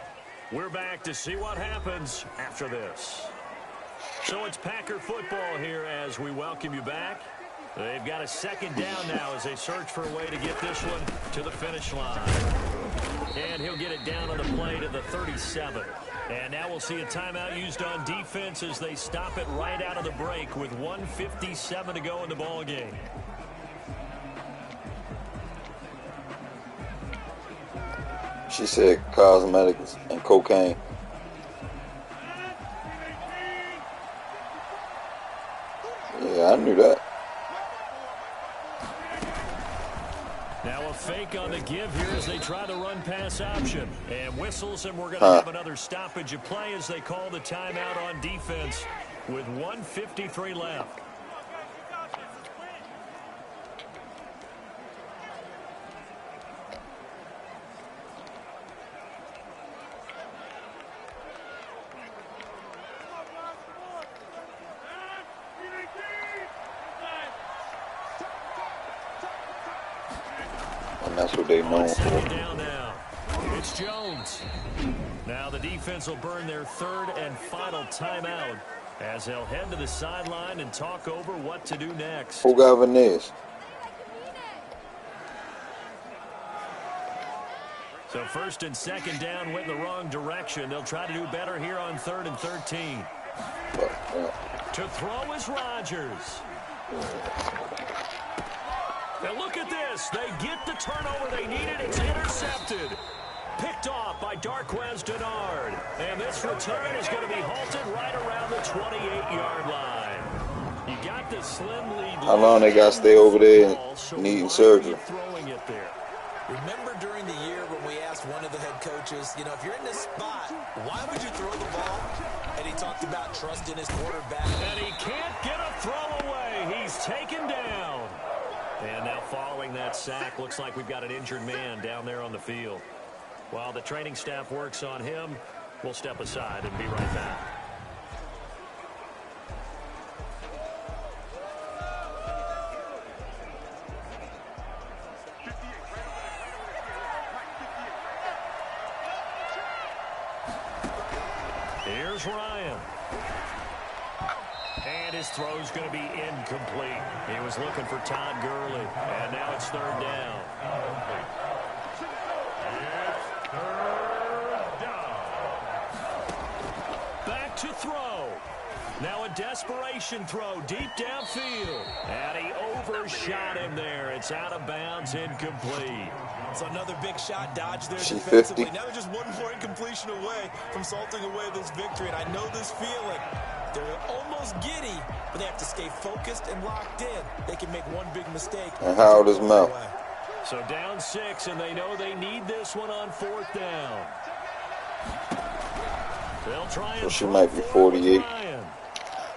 S1: We're back to see what happens after this. So it's Packer football here as we welcome you back. They've got a 2nd down now as they search for a way to get this one to the finish line. And he'll get it down on the play to the 37. And now we'll see a timeout used on defense as they stop it right out of the break with 1:57 to go in the ball game.
S6: She said cosmetics and cocaine. Yeah, I knew that.
S1: Now a fake on the give here as they try the run pass option. And whistles, and we're going to have another stoppage of play as they call the timeout on defense with 1:53 left.
S6: That's what they know for.
S1: Down now. It's Jones. Now the defense will burn their 3rd and final timeout as they'll head to the sideline and talk over what to do next.
S6: Who got Vanessa?
S1: So 1st and 2nd down went in the wrong direction. They'll try to do better here on 3rd and 13. To throw is Rodgers. Now look at this. They get the turnover they needed. It's intercepted. Picked off by Darquez Denard. And this return is going to be halted right around the 28-yard line. You got the slim lead.
S6: How long they got to stay over there needing surgery?
S1: Throwing it there.
S3: Remember during the year when we asked one of the head coaches, you know, if you're in this spot, why would you throw the ball? And he talked about trusting his quarterback.
S1: And he can't get a throw away. He's taken down. And now following that sack, looks like we've got an injured man down there on the field. While the training staff works on him, we'll step aside and be right back. Here's Ryan. And his throw's going to be incomplete. He was looking for Todd Gurley. And now it's 3rd down. Back to throw. Now a desperation throw deep downfield. And he overshot him there. It's out of bounds, incomplete.
S3: It's another big shot dodge there
S6: She
S3: defensively.
S6: 50.
S3: Now they're just one more incompletion away from salting away this victory. And I know this feeling. They're almost giddy, but they have to stay focused and locked in. They can make one big mistake.
S6: And how old is Mel?
S1: So down 6, and they know they need this one on 4th down. They'll try and
S6: she might be 48.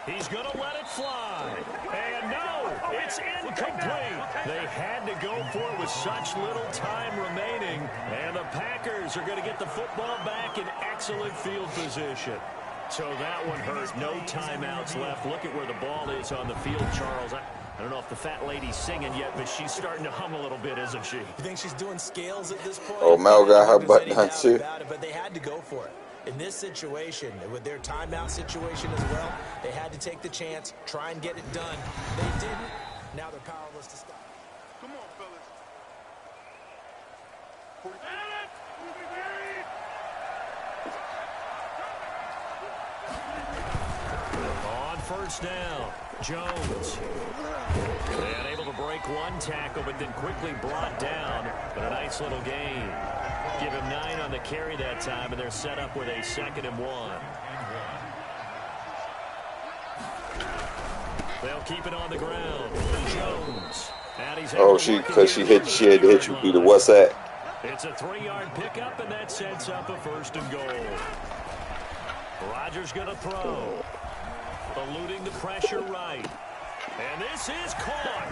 S1: He's going to let it fly. And no, it's incomplete. They had to go for it with such little time remaining. And the Packers are going to get the football back in excellent field position. So that one hurt. No timeouts left. Look at where the ball is on the field, Charles. I don't know if the fat lady's singing yet, but she's starting to hum a little bit, isn't she?
S3: You think she's doing scales at this point?
S6: Oh, Mel got her butt done too.
S3: But they had to go for it. In this situation, with their timeout situation as well, they had to take the chance, try and get it done. They didn't. Now they're powerless to stop.
S4: Come on, fellas.
S1: On 1st down, Jones. And able to break one tackle, but then quickly brought down. But a nice little gain. Give him 9 on the carry that time, and they're set up with a 2nd and 1. They'll keep it on the ground. Jones.
S6: Because she had to hit you through the WhatsApp.
S1: It's a 3-yard pickup, and that sets up a 1st and goal. Rodgers going to throw. eluding the pressure right. And this is caught.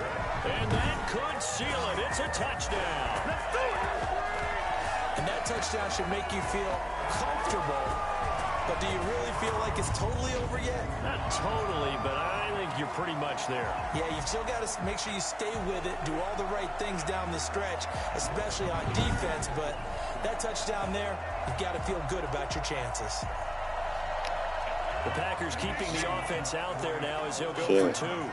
S1: And that could seal it. It's a touchdown. Let's do it.
S2: And that touchdown should make you feel comfortable. But do you really feel like it's totally over yet?
S1: Not totally, but I think you're pretty much there.
S2: Yeah, you've still got to make sure you stay with it, do all the right things down the stretch, especially on defense. But that touchdown there, you've got to feel good about your chances.
S1: The Packers keeping the offense out there now as he'll go for two.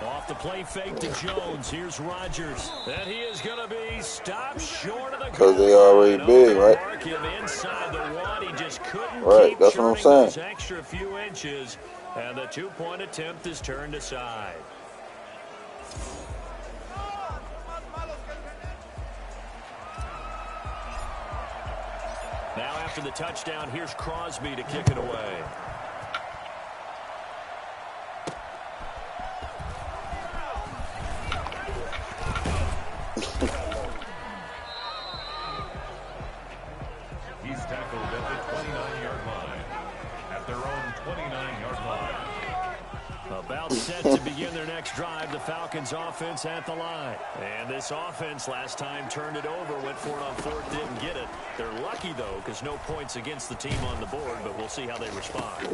S1: Off the play fake to Jones. Here's Rodgers. And he is going to be stopped short of the goal.
S6: Because they already big, right?
S1: Mark him inside the one. He just couldn't
S6: right,
S1: keep
S6: that's what I'm
S1: churning
S6: saying.
S1: those extra few inches. And the two-point attempt is turned aside. Now after the touchdown, here's Crosby to kick it away.
S4: He's tackled at the 29-yard line. At their own 29-yard line.
S1: About set to begin their next drive. The Falcons offense at the line. And this offense last time turned it over, went for it on fourth, didn't get it. They're lucky, though, because no points against the team on the board, but we'll see how they respond.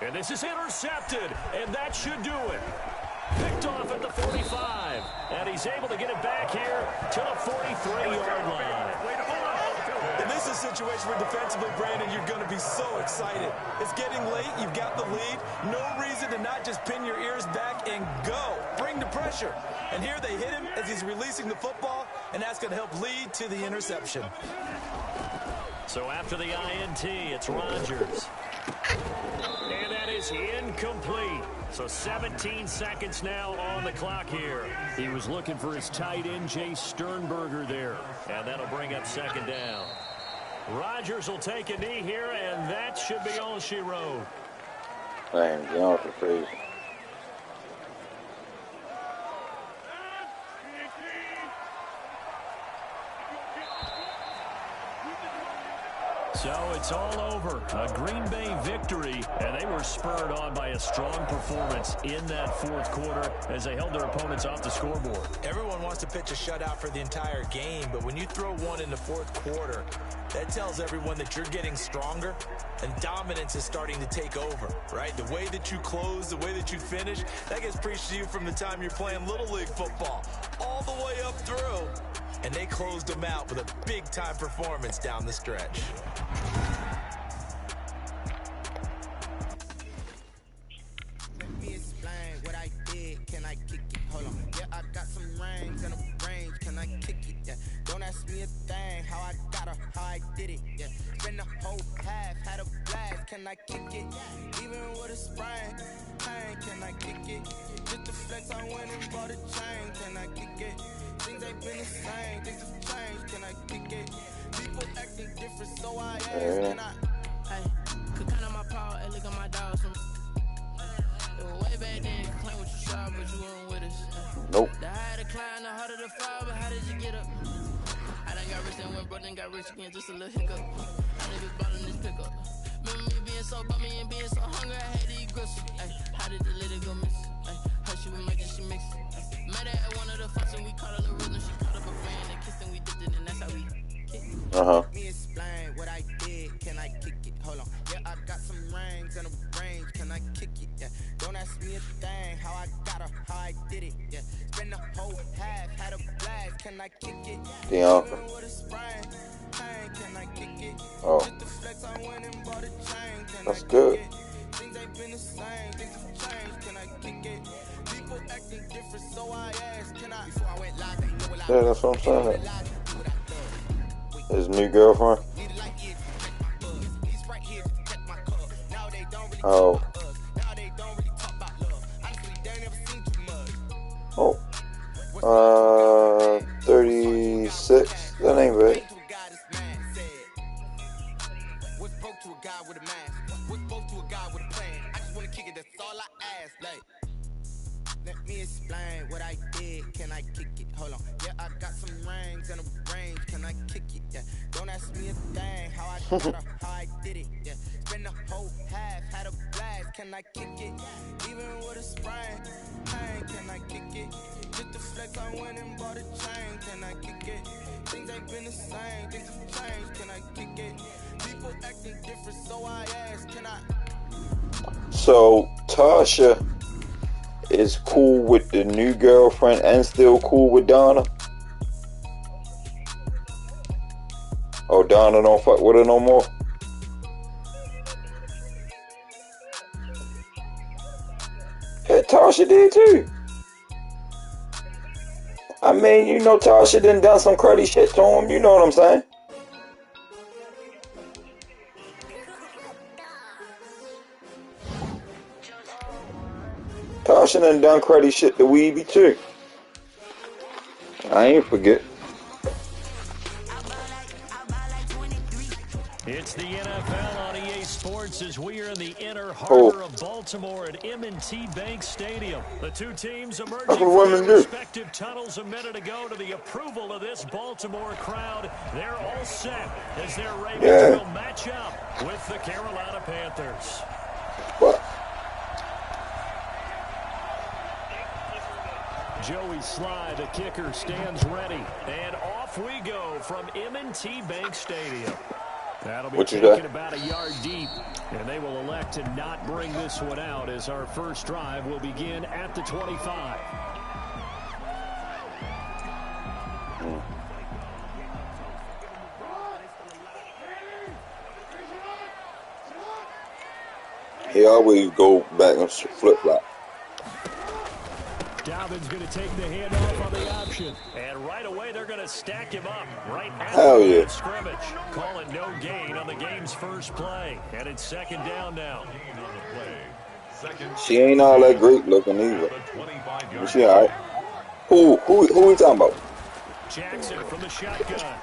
S1: And this is intercepted, and that should do it. Picked off at the 45, and he's able to get it back here to the 43-yard line.
S2: And this is a situation where defensively, Brandon, you're going to be so excited. It's getting late. You've got the lead. No reason to not just pin your ears back and go. Bring the pressure. And here they hit him as he's releasing the football, and that's going to help lead to the interception.
S1: So after the INT, it's Rodgers. And that is incomplete. So 17 seconds now on the clock here. He was looking for his tight end, Jay Sternberger there. And that'll bring up second down. Rodgers will take a knee here, and that should be all she wrote.
S6: Damn, get off the face.
S1: So it's all over. A Green Bay victory, and they were spurred on by a strong performance in that fourth quarter as they held their opponents off the scoreboard.
S2: Everyone wants to pitch a shutout for the entire game, but when you throw one in the fourth quarter, that tells everyone that you're getting stronger and dominance is starting to take over, right? The way that you close, the way that you finish, that gets preached to you from the time you're playing Little League football all the way up through. And they closed them out with a big-time performance down the stretch.
S10: Let me explain what I did. Can I kick it? Hold on. Yeah, I got some rings and a range. Can I kick it? Yeah. Don't ask me a thing. How I got her, how I did it. Yeah. Spend the whole half, had a blast. Can I kick it? Even with a sprain. Pain, can I kick it? Just the flex, I went and bought a chain. Can I kick it? Things ain't been the same, things have changed, can I kick it? People acting different, so I ask, can I? Hey, could count on my power, hey, look at my dogs from way back then, you claim what you saw, but you weren't with us.
S6: Nope.
S10: The higher the climb, the harder the fall, but how did you get up? I done got rich and went broke, then got rich again, just a little hiccup. I done been ballin' this pickup. Remember me being so bummy and being so hungry, I had to eat gristle. Hey, how did the lady go miss? Hey, how she was making, she mix it. Met her at one of the functions, we caught a little rhythm, she caught up a fan and kissed and we dipped it, and that's how we kick it. Let me explain what I did, can I kick it? Hold on, yeah, I got some rings and a range, can I kick it? Yeah, don't ask me a thing, how I got her, how I did it. Yeah, spend the whole half, had a blast, can I kick it?
S6: Yeah.
S10: Even with a sprain, pain, can I kick it?
S6: Oh.
S10: Just the flex, I went and bought a chain, can
S6: That's
S10: I
S6: good.
S10: kick it? Things ain't been the same, things have changed, can I kick it? People acting different, so I asked, can I? Before I went live, they know what I
S6: Yeah, that's what I'm saying. His new girlfriend. Oh. Oh. 36. That ain't bad.
S10: What's broke to a guy with a mask? What's broke to a guy with a plan? I just want to kick it, that's all I ask. Like, let me explain explain what I did, can I kick it? Hold on, yeah, I got some rings and a range, can I kick it? Yeah, don't ask me a thing, how I got her, how I did it. Yeah, spend the whole half, had a blast, can I kick it? Even with a sprain, pain, can I kick it? Just the flex, I went and bought a chain, can I kick it? Things ain't been the same, things have changed, can I kick it? People acting different, so I ask, can I?
S6: So Tasha is cool with the new girlfriend and still cool with Donna? Oh, Donna don't fuck with her no more? Yeah, Tasha did too. I mean, you know, Tasha done some cruddy shit to him. You know what I'm saying? Tasha done cruddy shit to Weeby too. I ain't forget.
S1: It's the NFL on EA Sports as we are in the inner harbor of Baltimore at M&T Bank Stadium. The two teams emerging from their respective tunnels a minute ago to the approval of this Baltimore crowd. They're all set as their Ravens will match up with the Carolina Panthers.
S6: What?
S1: Joey Sly, the kicker, stands ready. And off we go from M&T Bank Stadium. That'll be taken about a yard deep, and they will elect to not bring this one out as our first drive will begin at the 25.
S6: He always go back and flip-flop.
S1: Dalvin's going to take the handoff on the option. And right away, they're going to stack him up right at the scrimmage. Call it no gain on the game's first play. And it's second down now.
S6: She ain't all that great looking either. But she all right. Who we talking about?
S1: Jackson from the shotgun.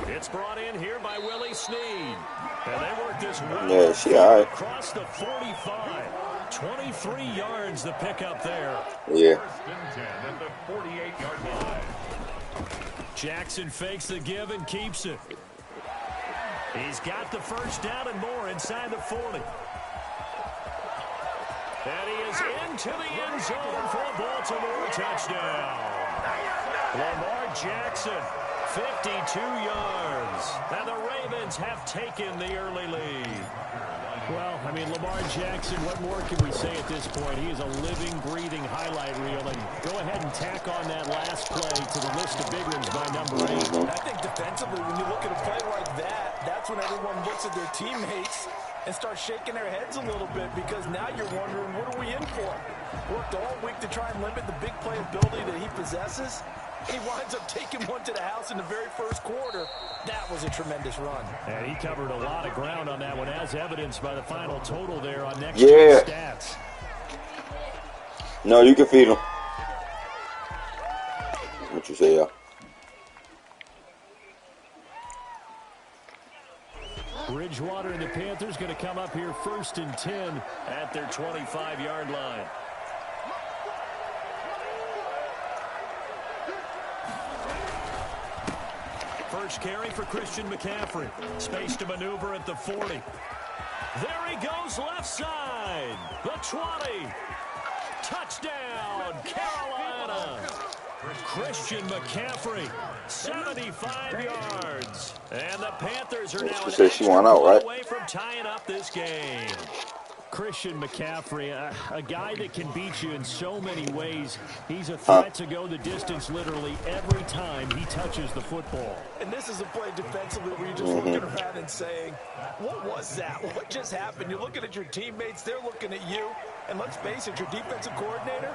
S1: It's brought in here by Willie Snead. And they work this well
S6: she all right.
S1: Across the 45. 23 yards the pickup there.
S6: Yeah.
S4: At the 48-yard line.
S1: Jackson fakes the give and keeps it. He's got the first down and more inside the 40. And he is into the end zone for a Baltimore touchdown. Lamar Jackson, 52 yards. And the Ravens have taken the early lead. Well, I mean, Lamar Jackson, what more can we say at this point? He is a living, breathing highlight reel. And go ahead and tack on that last play to the list of big ones by number 8.
S2: I think defensively, when you look at a play like that, that's when everyone looks at their teammates and starts shaking their heads a little bit, because now you're wondering, what are we in for? Worked all week to try and limit the big play ability that he possesses. He winds up taking one to the house in the very first quarter. That was a tremendous run.
S1: And he covered a lot of ground on that one, as evidenced by the final total there on next year's stats.
S6: No, you can feed him. What you say, y'all?
S1: Bridgewater and the Panthers going to come up here 1st and 10 at their 25-yard line. First carry for Christian McCaffrey. Space to maneuver at the 40. There he goes left side. The 20. Touchdown, Carolina. Christian McCaffrey, 75 yards. And the Panthers are now an extra point away from tying up this game. Christian McCaffrey, a guy that can beat you in so many ways. He's a threat to go the distance literally every time he touches the football.
S2: And this is a play defensively where you're just looking around and saying, what was that? What just happened? You're looking at your teammates. They're looking at you. And let's face it, your defensive coordinator,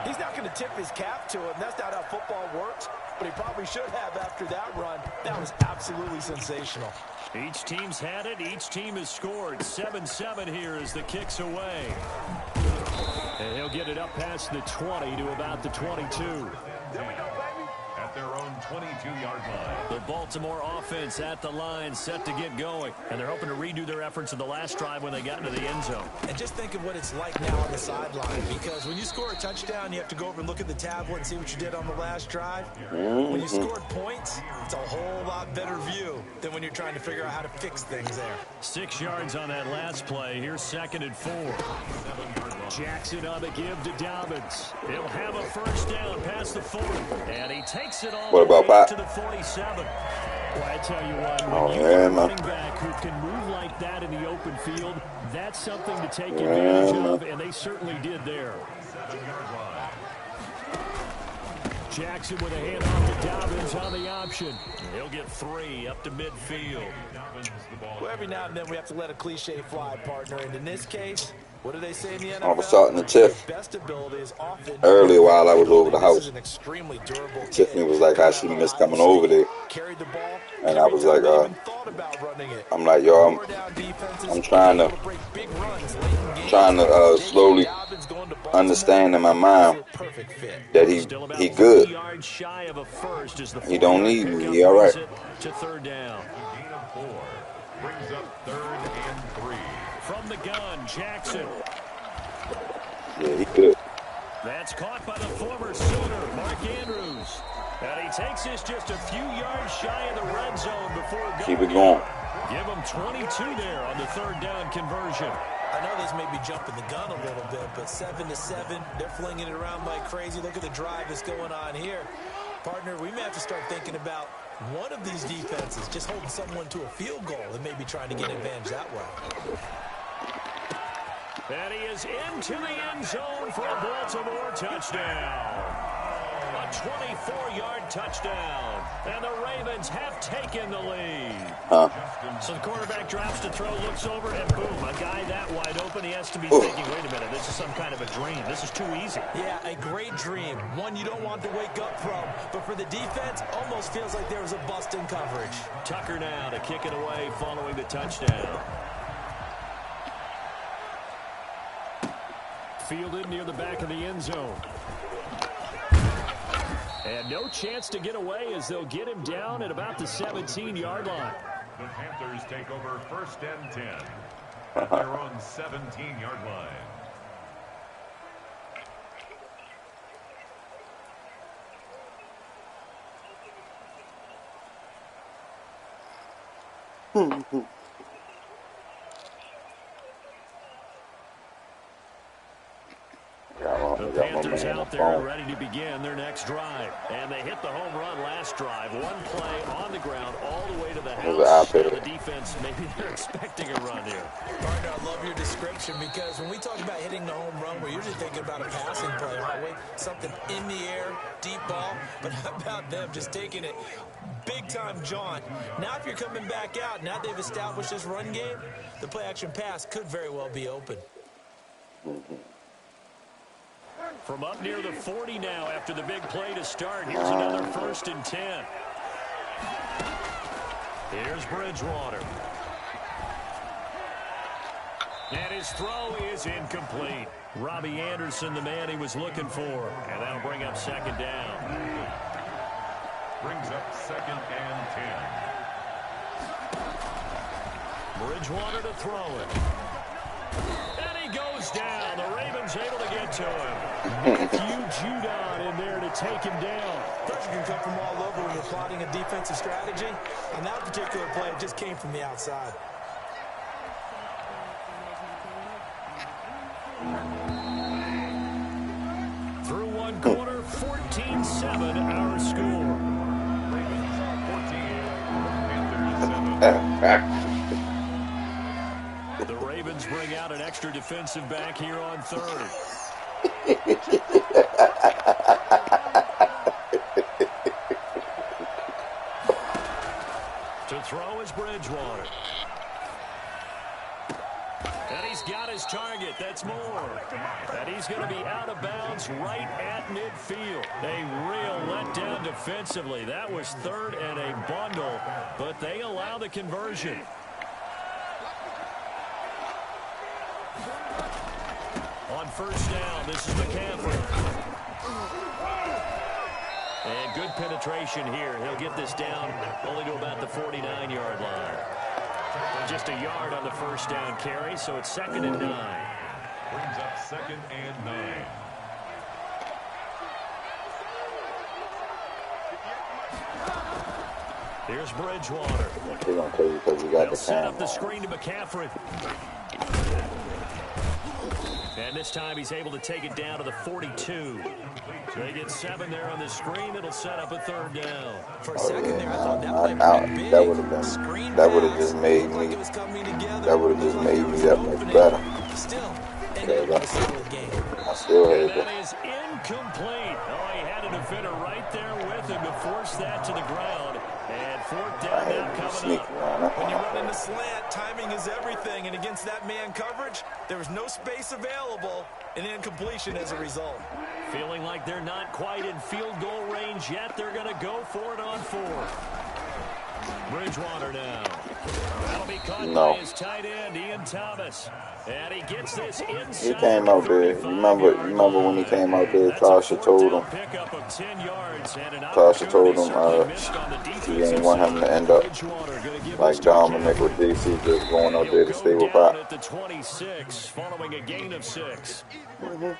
S2: he's not going to tip his cap to him. That's not how football works. But he probably should have after that run. That was absolutely sensational.
S1: Each team's had it. Each team has scored. 7-7 here as the kick's away. And he'll get it up past the 20 to about the 22.
S4: At their own 22-yard line.
S1: The Baltimore offense at the line, set to get going. And they're hoping to redo their efforts in the last drive when they got into the end zone.
S3: And just think of what it's like now on the sideline, because when you score a touchdown, you have to go over and look at the tablet and see what you did on the last drive. When you scored points, it's a whole lot better view than when you're trying to figure out how to fix things there.
S1: 6 yards on that last play. Here's 2nd and 4. Jackson on the give to Dobbins. He'll have a first down past the 40. And he takes it all the way to the 47. Well, I tell you what, when you're a running back who can move like that in the open field, that's something to take advantage of, and they certainly did there. Jackson with a handoff to Dobbins on the option. He'll get 3 up to midfield.
S3: Well, every now and then we have to let a cliche fly, partner. And in this case, what do they say in the NFL?
S6: I was starting to Tiff
S3: Best ability is often
S6: early while I was over the house.
S3: Extremely durable
S6: Tiffany was like, how she missed coming over there.
S3: Carried the ball,
S6: and I was like, I'm like, yo, I'm trying to slowly understand in my mind that he good. He don't need me. He all right.
S1: To 3rd down.
S4: Brings up 3rd and 3.
S1: From the gun, Jackson.
S6: Yeah, he good.
S1: That's caught by the former Sooner, Mark Andrews. And he takes this just a few yards shy of the red zone before going.
S6: Keep it going.
S1: Give him 22 there on the 3rd down conversion.
S3: I know this may be jumping the gun a little bit, but 7-7, they're flinging it around like crazy. Look at the drive that's going on here. Partner, we may have to start thinking about one of these defenses just holding someone to a field goal and maybe trying to get an advantage that way.
S1: And he is into the end zone for a Baltimore touchdown. A 24-yard touchdown. And the Ravens have taken the lead. So the quarterback drops to throw, looks over, and boom, a guy that wide open. He has to be thinking, wait a minute, this is some kind of a dream. This is too easy.
S3: Yeah, a great dream. One you don't want to wake up from. But for the defense, almost feels like there was a bust in coverage.
S1: Tucker now to kick it away following the touchdown. Fielded near the back of the end zone. And no chance to get away as they'll get him down at about the 17-yard line.
S4: The Panthers take over 1st and 10 at their own 17-yard line.
S1: The Panthers out there ready to begin their next drive. And they hit the home run last drive. One play on the ground all the way to the house. The defense, maybe they're expecting a run here.
S3: Partner, I love your description because when we talk about hitting the home run, we're usually thinking about a passing play, aren't we? Something in the air, deep ball. But how about them just taking it big-time jaunt? Now if you're coming back out, now they've established this run game, the play-action pass could very well be open.
S1: From up near the 40 now after the big play to start. Here's another 1st and 10. Here's Bridgewater. And his throw is incomplete. Robbie Anderson, the man he was looking for. And that'll bring up 2nd down.
S4: Brings up 2nd and
S1: 10. Bridgewater to throw it. And he goes down. The Ravens able to get to him. Matthew Judon in there to take him down.
S3: Pressure can come from all over when you're plotting a defensive strategy. On that particular play, it just came from the outside.
S1: Through one quarter, 14-7 our score.
S4: Ravens 14, Panthers 7.
S1: The Ravens bring out an extra defensive back here on 3rd. To throw is Bridgewater. And he's got his target. That's more. And he's going to be out of bounds right at midfield. A real letdown defensively. That was 3rd and a bundle, but they allow the conversion. On 1st down, this is McCaffrey. And good penetration here. He'll get this down only to about the 49-yard line. Just a yard on the first down carry, so it's 2nd and 9.
S4: Brings up 2nd and 9.
S1: Here's Bridgewater.
S6: They're going to tell you because you got
S1: They'll
S6: the
S1: set
S6: cam
S1: up the
S6: on.
S1: screen to McCaffrey. And this time he's able to take it down to the 42. So they get 7 there on the screen. It'll set up a 3rd down.
S3: For a second there, I thought that
S6: That would have been, that would have just made me, that would have just made me that much better.
S3: Still, ended up with a solid game.
S6: I still
S1: And
S6: had
S1: that
S6: that.
S1: is incomplete. Oh, he had a defender right there with him to force that to the ground. And 4th
S6: I
S1: down now
S6: had to
S1: coming
S6: sneak
S1: up.
S6: around.
S3: When you run in the slant, timing is everything. And against that man coverage, there was no space available, and incompletion as a result.
S1: Feeling like they're not quite in field goal range yet. They're going to go for it on 4th. Bridgewater now. That'll be caught by his tight end, Ian Thomas. And he gets this inside.
S6: He came out there. You remember when he came out there, Tasha told him. Tasha told him he didn't want him to end up like Dominic with DC, just going out there to stay with Pop.
S1: At the 26, following a gain of 6.
S3: Well,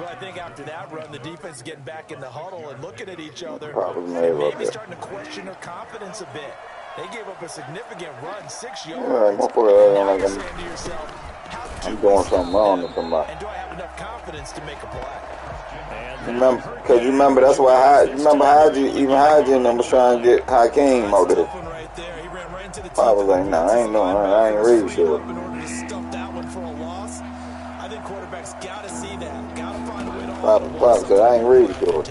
S3: I think after that run, the defense getting back in the huddle and looking at each other,
S6: Probably
S3: and
S6: made
S3: maybe
S6: up
S3: starting to question their confidence a bit. They gave up a significant run, 6
S6: Yeah,
S3: yards.
S6: motherfucker,
S3: And now you're saying to yourself, how
S6: I'm doing something wrong to somebody.
S3: and do I have enough confidence to make a play?
S6: Because you remember that's why Haji and them was trying to get Hakeem out there.
S3: Right there. He ran right into the
S6: I was like, nah, I ain't doing it. I ain't ready for it.
S3: in order to stuff that one for a loss. I think quarterbacks got to see that. Got to find a way to
S6: Pop said, I ain't ready for it.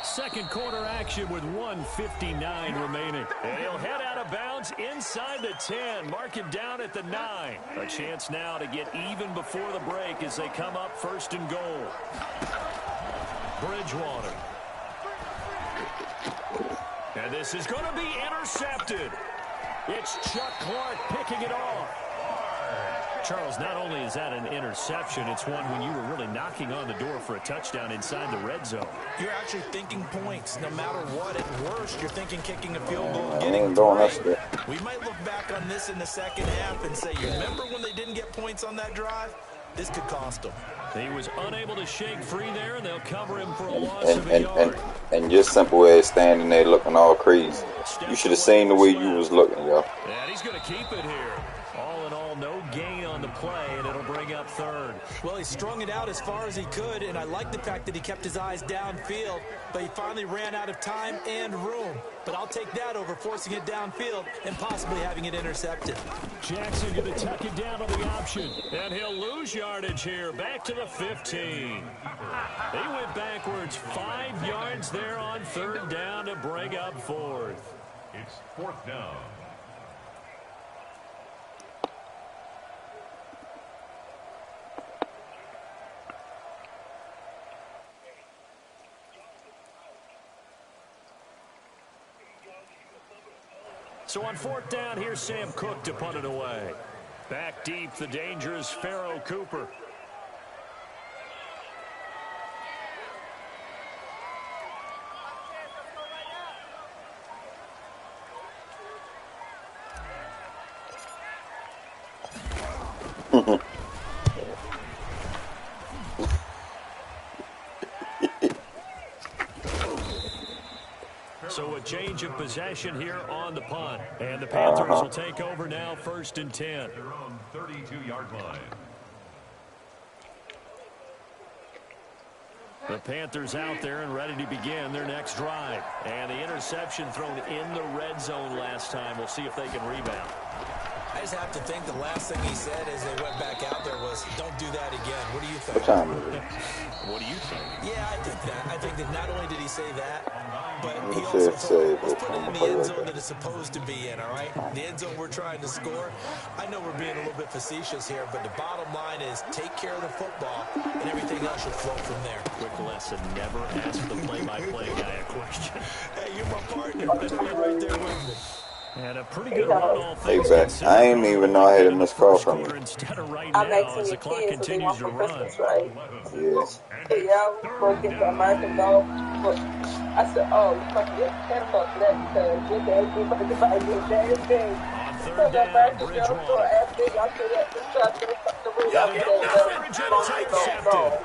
S1: Second quarter action with 1:59 remaining. And he'll head out of bounds inside the 10. Mark him down at the 9. A chance now to get even before the break as they come up 1st and goal. Bridgewater. And this is going to be intercepted. It's Chuck Clark picking it off. Charles, not only is that an interception, it's one when you were really knocking on the door for a touchdown inside the red zone.
S3: You're actually thinking points. No matter what, at worst, you're thinking kicking a field goal and
S6: I
S3: getting
S6: ain't doing that
S3: 3.
S6: shit.
S3: We might look back on this in the second half and say, you remember when they didn't get points on that drive? This could cost them.
S1: He was unable to shake free there, and they'll cover him for a loss of a yard.
S6: And just simple as standing there looking all crazy. You should have seen the way you was looking, yo.
S1: And he's going to keep it here. All in all, no gain on the play, and it'll bring up 3rd.
S3: Well, he strung it out as far as he could, and I like the fact that he kept his eyes downfield, but he finally ran out of time and room. But I'll take that over forcing it downfield and possibly having it intercepted.
S1: Jackson going to tuck it down on the option, and he'll lose yardage here, back to the 15. He went backwards 5 yards there on 3rd down to bring up 4th.
S4: It's 4th down.
S1: So on 4th down, here's Sam Cook to punt it away. Back deep, the dangerous Pharaoh Cooper. So a change of possession here on the punt. And the Panthers will take over now, 1st and 10.
S4: Their own 32-yard line.
S1: The Panthers out there and ready to begin their next drive. And the interception thrown in the red zone last time. We'll see if they can rebound.
S3: I just have to think the last thing he said as they went back out there was, don't do that again. What do you think?
S6: What time is it?
S1: What do you think?
S3: Yeah, I think that. I think that not only did he say that, but he
S6: He
S3: also
S6: said,
S3: told, let's put it in the
S6: play
S3: end
S6: right
S3: zone
S6: there.
S3: that it's supposed to be in, all right? The end zone we're trying to score. I know we're being a little bit facetious here, but the bottom line is take care of the football, and everything else should flow from there.
S1: Quick lesson, never ask the play-by-play guy a question.
S3: Hey, you're my partner. I know you're right there with me.
S1: And a pretty good run, all
S6: Hey,
S1: things
S6: back.
S1: considered.
S6: I ain't even know I had a missed call from you.
S1: Instead of right
S7: I'm
S1: now,
S7: asking
S1: as the
S7: your
S1: clock
S7: kids what they
S1: continues
S7: want
S1: to
S7: for
S1: run.
S7: Christmas, right?
S6: Yeah.
S7: So y'all go get the American Dog. But I said, oh, you must get Santa Claus for that because your dad ain't about to buy your damn thing.
S1: On
S7: So
S1: third
S7: the
S1: down,
S7: American Dog store
S1: Bridgewater.
S7: after y'all say that, just try to the read
S1: And
S7: up
S1: a
S7: and
S1: double
S7: say,
S1: coverage, and it's
S7: long
S1: intercepted.
S7: dog.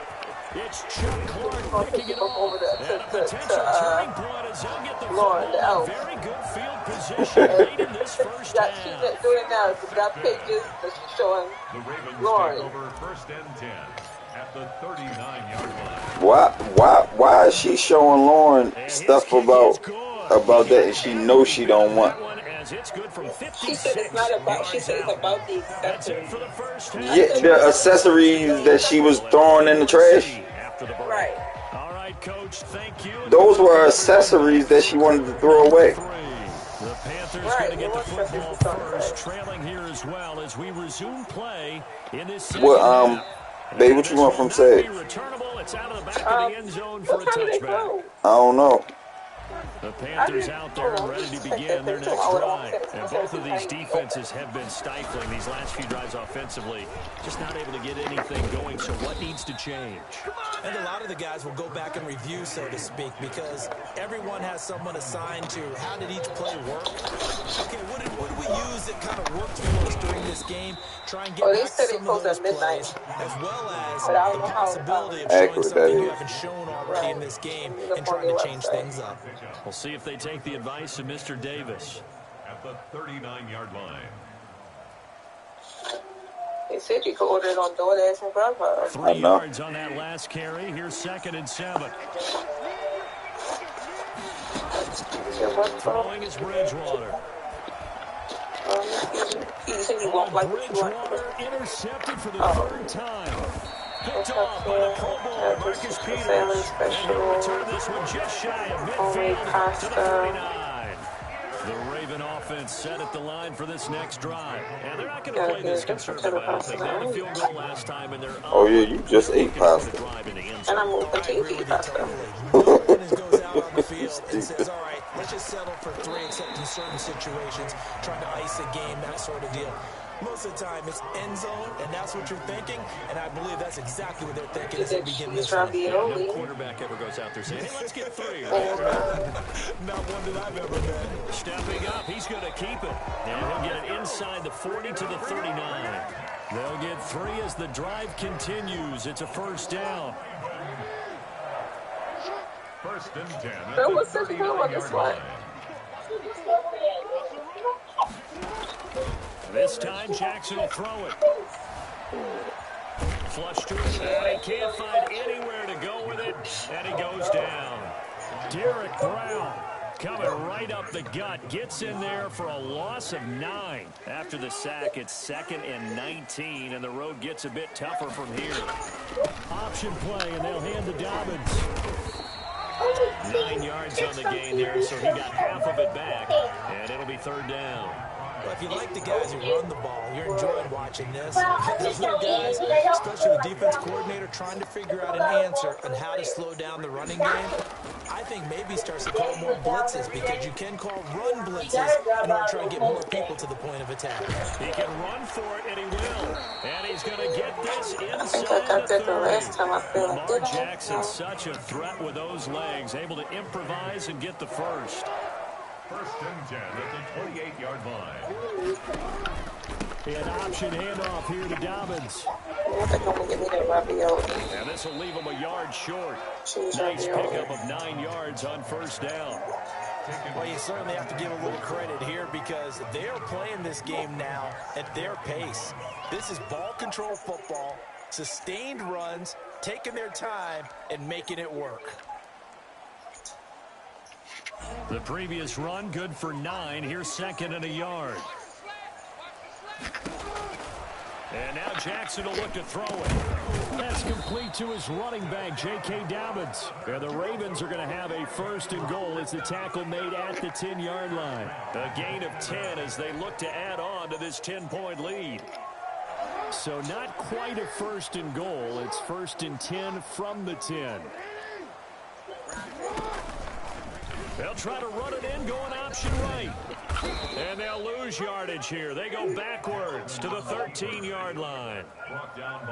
S1: It's Chuck Clark
S7: We're gonna
S1: picking
S7: take
S1: it
S7: it back
S1: off.
S7: over there
S1: And a potential turning point as they'll get the
S7: Lauren, the
S1: football in
S7: elf.
S1: very good field position late in this first
S7: Got she
S1: half.
S7: doing now. She got pages that she's showing
S4: The Ravens
S7: Lauren.
S4: take over 1st and 10 at the 39-yard line.
S6: Why is she showing Lauren stuff about that and she knows she don't want?
S7: She said it's not about. She said it's about the accessories.
S6: Yeah, the accessories that she was throwing in the trash.
S7: Right.
S1: All right, Coach, thank you.
S6: Those were accessories that she wanted to throw away.
S1: The Panthers going to get the football first, trailing here as well as we resume play in this second half.
S6: Babe, what you want from Sage?
S1: It's out of the back of the end zone for a touchback.
S6: I don't know.
S1: The Panthers out there ready to begin their next drive. And both of these defenses have been stifling these last few drives offensively. Just not able to get anything going, so what needs to change?
S3: And a lot of the guys will go back and review, so to speak, because everyone has someone assigned to how did each play work. Okay, what did we use that kind of worked for us during this game? Try and get back to some of those plays, as well as the possibility of showing something you haven't shown already in this game and trying to change things up.
S1: We'll see if they take the advice of Mr. Davis.
S4: At the 39-yard line.
S7: They said you could order it on DoorDash and Grubhub.
S1: 3 yards on that last carry. Here's 2nd and 7. Throwing is Bridgewater. Bridgewater intercepted for the 3rd time. Picked off by the Pro Bowler, Marcus Peters. And he'll return this one just shy of midfield to the 49. The Raven offense set at the line for this next drive. And they're not going to play this conservative, I don't think. They had a field goal last time, and they're
S6: Oh, yeah, you just ate pasta.
S7: And I'm moving to eat pasta.
S3: Goes out on the field and says, all right, let's just settle for 3, except in certain situations, trying to ice a game, that sort of deal. Most of the time, it's end zone, and that's what you're thinking, and I believe that's exactly what they're thinking as they begin this one.
S1: No quarterback ever goes out there saying, hey, let's get 3.
S3: Not one that I've ever met.
S1: Stepping up, he's going to keep it. And he'll get it inside the 40 to the 39. They'll get 3 as the drive continues. It's a 1st down.
S4: 1st and 10 at
S7: So
S4: the
S7: what's this doing with
S4: 39-yard
S7: this one?
S4: line.
S1: This time, Jackson will throw it. Flush to it, and he can't find anywhere to go with it, and he goes down. Derek Brown coming right up the gut, gets in there for a loss of 9. After the sack, it's 2nd and 19, and the road gets a bit tougher from here. Option play, and they'll hand to Dobbins. 9 yards on the gain there, so he got half of it back, and it'll be 3rd down.
S3: Well, if you like the guys who run the ball, you're enjoying watching this. Those little guys, especially the defense coordinator, trying to figure out an answer on how to slow down the running game. I think maybe starts to call more blitzes because you can call run blitzes in order to try and get more people to the point of attack.
S1: He can run for it, and he will. And he's going to get this inside the 30. Lamar Jackson, such a threat with those legs, able to improvise and get the 1st.
S4: 1st and 10 at the 28-yard line.
S1: An option handoff here to Dobbins. And this will leave him a yard short. Nice pickup of 9 yards on 1st down.
S3: Well, you certainly have to give a little credit here because they are playing this game now at their pace. This is ball control football, sustained runs, taking their time, and making it work.
S1: The previous run, good for 9. Here's 2nd and a yard. And now Jackson will look to throw it. That's complete to his running back, J.K. Dobbins. And the Ravens are going to have a 1st and goal as the tackle made at the 10-yard line. A gain of 10 as they look to add on to this 10-point lead. So not quite a 1st and goal. It's 1st and 10 from the 10. They'll try to run it in, going option right. And they'll lose yardage here. They go backwards to the 13-yard line.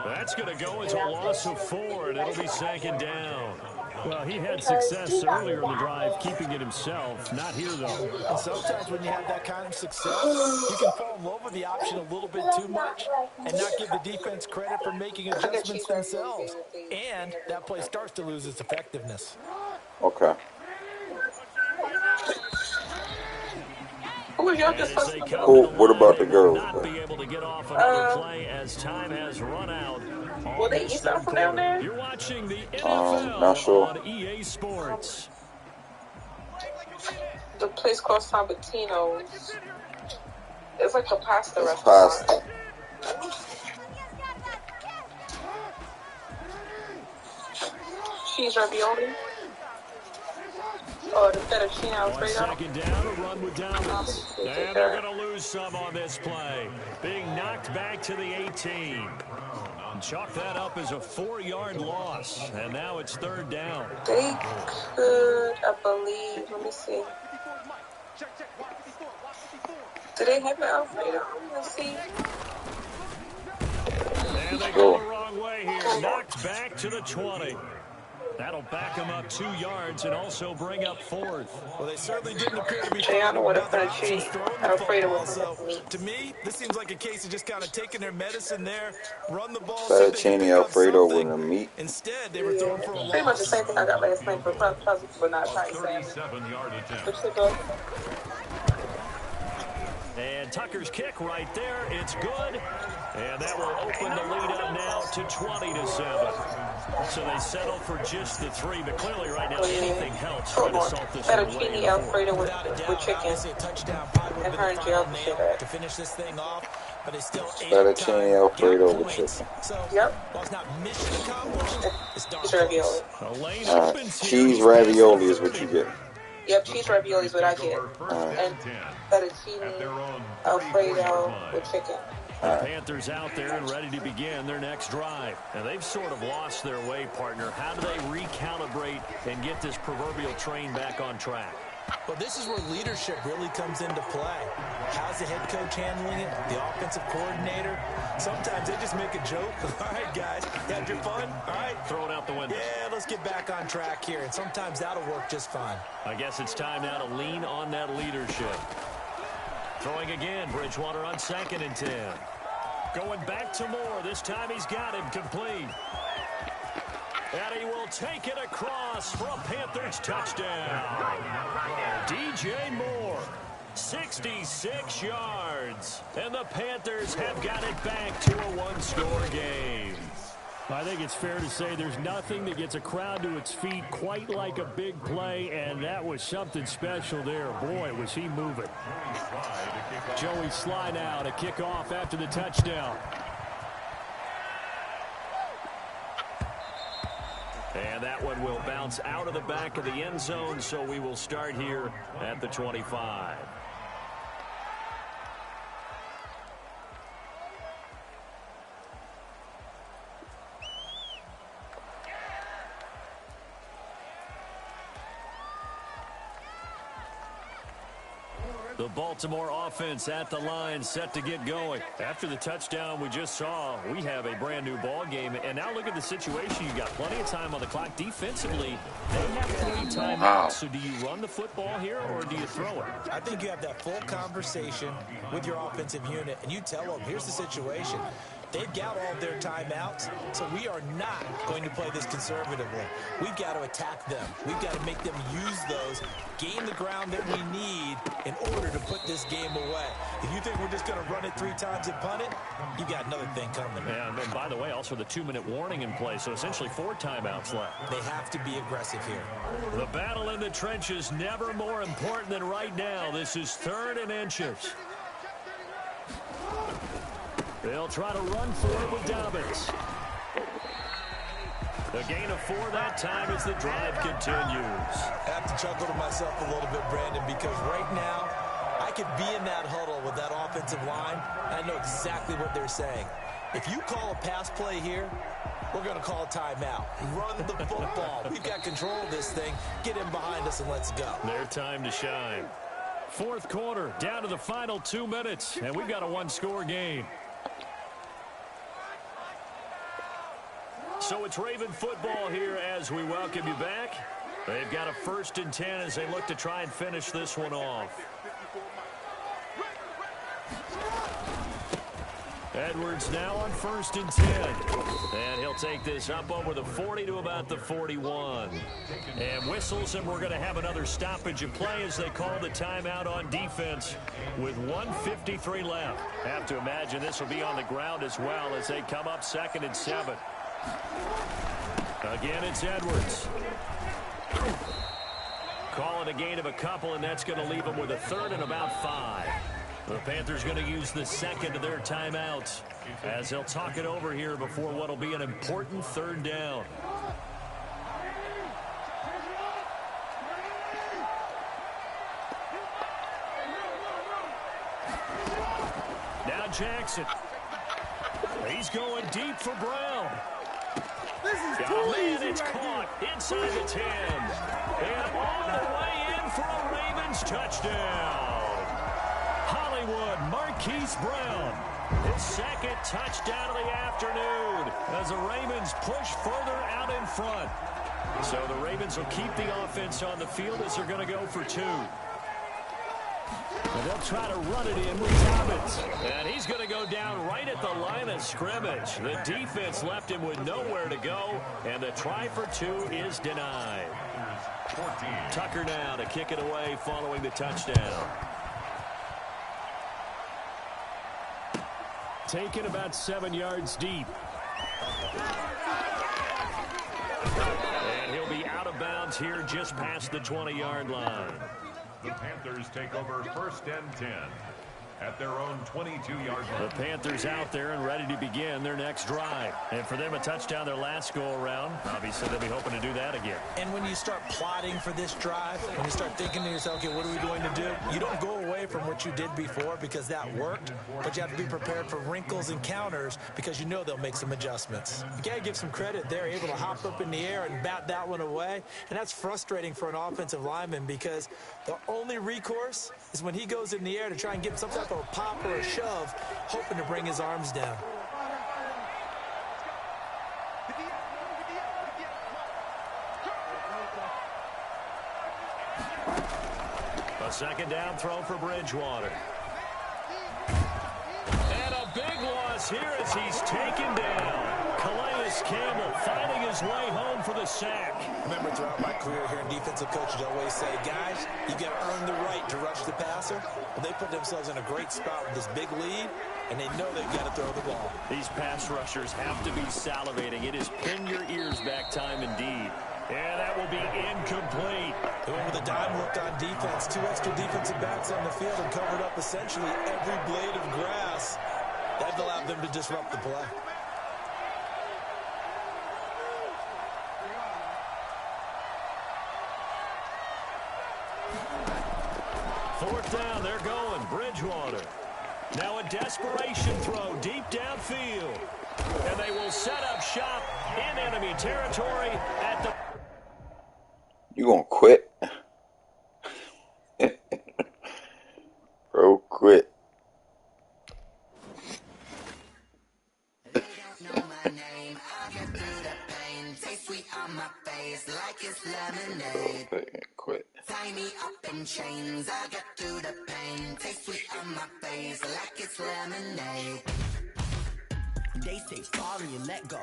S1: That's going to go as a loss of 4, and it'll be second down.
S8: Well, he had success earlier in the drive, keeping it himself. Not here, though.
S2: And sometimes when you have that kind of success, you can fall in love with the option a little bit too much and not give the defense credit for making adjustments themselves. And that play starts to lose its effectiveness.
S6: Okay.
S7: Who was y'all discussing?
S6: Cool. What about the girls?
S1: Not be able to get off another play as time has run out.
S7: Will they eat something down there?
S1: You're watching the NFL
S6: not sure.
S1: on EA Sports.
S7: The place called Sabatino's. It's like a pasta
S6: It's
S7: restaurant.
S6: pasta.
S7: Cheese ravioli. Oh, the fettuccine Alfredo.
S1: Second down, a run with Dobbins. And they're going to lose some on this play. Being knocked back to the 18. Chalk that up as a 4-yard loss. And now it's third down.
S7: They could, I believe, let me see. Do they have the Alfredo? Let's see.
S1: And they go the wrong way here. Knocked back to the 20. That'll back them up 2 yards and also bring up 4th.
S2: Well, they certainly didn't appear to be
S7: Gianna would have
S2: other
S7: put a
S2: options
S7: cheese.
S2: throwing the football. So, to me, this seems like a case of just kind of taking their medicine there, run the ball.
S6: Fettuccine Alfredo with the meat.
S2: Instead, they were throwing for a loss.
S7: Pretty much the same thing I got last night for puzzle, but not Thai salmon.
S4: 37-yard attempt.
S7: Which they go.
S1: And Tucker's kick right there. It's good. And that will open the lead up now to 20-7. So they settle for just the 3, but clearly right now anything helps try to salt this one away.
S7: Fettuccine Alfredo with chicken. And her and Jill shit
S3: to finish this thing off, but it's still
S6: Fettuccine Alfredo with chicken.
S7: Yep.
S3: While it's not mission accomplished, it's
S7: Cheese ravioli.
S6: Cheese ravioli is what you get.
S7: Yep, cheese ravioli is what I get. And fettuccine Alfredo with chicken.
S1: The Panthers out there and ready to begin their next drive. And they've sort of lost their way, partner. How do they recalibrate and get this proverbial train back on track?
S3: Well, this is where leadership really comes into play. How's the head coach handling it? The offensive coordinator? Sometimes they just make a joke. All right, guys, you had your fun? All right.
S1: Throw it out the window.
S3: Yeah, let's get back on track here. And sometimes that'll work just fine.
S1: I guess it's time now to lean on that leadership. Throwing again, Bridgewater on 2nd and 10. Going back to Moore. This time he's got him complete. And he will take it across for a Panthers touchdown. DJ Moore, 66 yards. And the Panthers have got it back to a 1-score game.
S8: I think it's fair to say there's nothing that gets a crowd to its feet quite like a big play, and that was something special there. Boy, was he moving. Joey Sly now to kick off after the touchdown.
S1: And that one will bounce out of the back of the end zone, so we will start here at the 25. The Baltimore offense at the line, set to get going. After the touchdown we just saw, we have a brand new ball game. And now look at the situation. You got plenty of time on the clock. Defensively, they have 3 timeouts. So do you run the football here or do you throw it?
S3: I think you have that full conversation with your offensive unit, and you tell them, here's the situation. They've got all of their timeouts, so we are not going to play this conservatively. We've got to attack them. We've got to make them use those, gain the ground that we need in order to put this game away. If you think we're just going to run it 3 times and punt it, you got another thing coming.
S1: And then, by the way, also the 2-minute warning in play, so essentially 4 timeouts left.
S3: They have to be aggressive here.
S1: The battle in the trenches never more important than right now. This is 3rd and inches. They'll try to run for it with Dobbins. A gain of 4 that time as the drive continues.
S3: I have to chuckle to myself a little bit, Brandon, because right now I could be in that huddle with that offensive line. I know exactly what they're saying. If you call a pass play here, We're going to call a timeout. Run the football. We've got control of this thing. Get him behind us and let's go.
S1: Their time to shine. Fourth quarter, down to the final 2 minutes, and we've got a one-score game. So it's Raven football here as we welcome you back. They've got a 1st and 10 as they look to try and finish this one off. Edwards now on 1st and 10. And he'll take this up over the 40 to about the 41. And whistles, and we're going to have another stoppage of play as they call the timeout on defense with 1:53 left. Have to imagine this will be on the ground as well as they come up 2nd and 7. Again, it's Edwards. Call it a gain of a couple, and that's going to leave them with a 3rd and about 5. The Panthers going to use the 2nd of their timeouts as they'll talk it over here before what will be an important 3rd down. Now Jackson. He's going deep for Brown. Man, it's caught inside the 10. And on the way in for a Ravens touchdown. Hollywood Marquise Brown, his 2nd touchdown of the afternoon as the Ravens push further out in front. So the Ravens will keep the offense on the field as they're going to go for 2. And they'll try to run it in with Thomas. And he's going to go down right at the line of scrimmage. The defense left him with nowhere to go, and the try for 2 is denied. Tucker now to kick it away following the touchdown. Taken about 7 yards deep. And he'll be out of bounds here just past the 20-yard line.
S4: The Panthers take over 1st and 10 at their own 22-yard line.
S1: The Panthers out there and ready to begin their next drive. And for them, a touchdown their last go-around. Obviously, they'll be hoping to do that again.
S3: And when you start plotting for this drive, when you start thinking to yourself, okay, what are we going to do? You don't go away from what you did before because that worked, but you have to be prepared for wrinkles and counters because you know they'll make some adjustments. You got to give some credit. They're able to hop up in the air and bat that one away, and that's frustrating for an offensive lineman because the only recourse is when he goes in the air to try and get some type of a pop or a shove, hoping to bring his arms down.
S1: A 2nd down throw for Bridgewater. And a big loss here as he's taken down. Calais Campbell finding his way home for the sack.
S3: Remember, throughout my career here in defensive coaches always say, guys, you got to earn the right to rush the passer. Well, they put themselves in a great spot with this big lead, and they know they've got to throw the ball.
S1: These pass rushers have to be salivating. It is pin your ears back time indeed. And that will be incomplete.
S3: They went with a dime look on defense. 2 extra defensive backs on the field and covered up essentially every blade of grass. That allowed them to disrupt the play.
S1: Fourth down, they're going. Bridgewater. Now a desperation throw deep downfield. And they will set up shop in enemy territory at the...
S6: You gonna quit? Bro, quit.
S10: They don't know my name. I get through the pain. Taste sweet on my face like it's lemonade.
S6: Quit.
S10: Tie me up in chains. I get through the pain. Taste sweet on my face like it's lemonade. They say sorry and let go.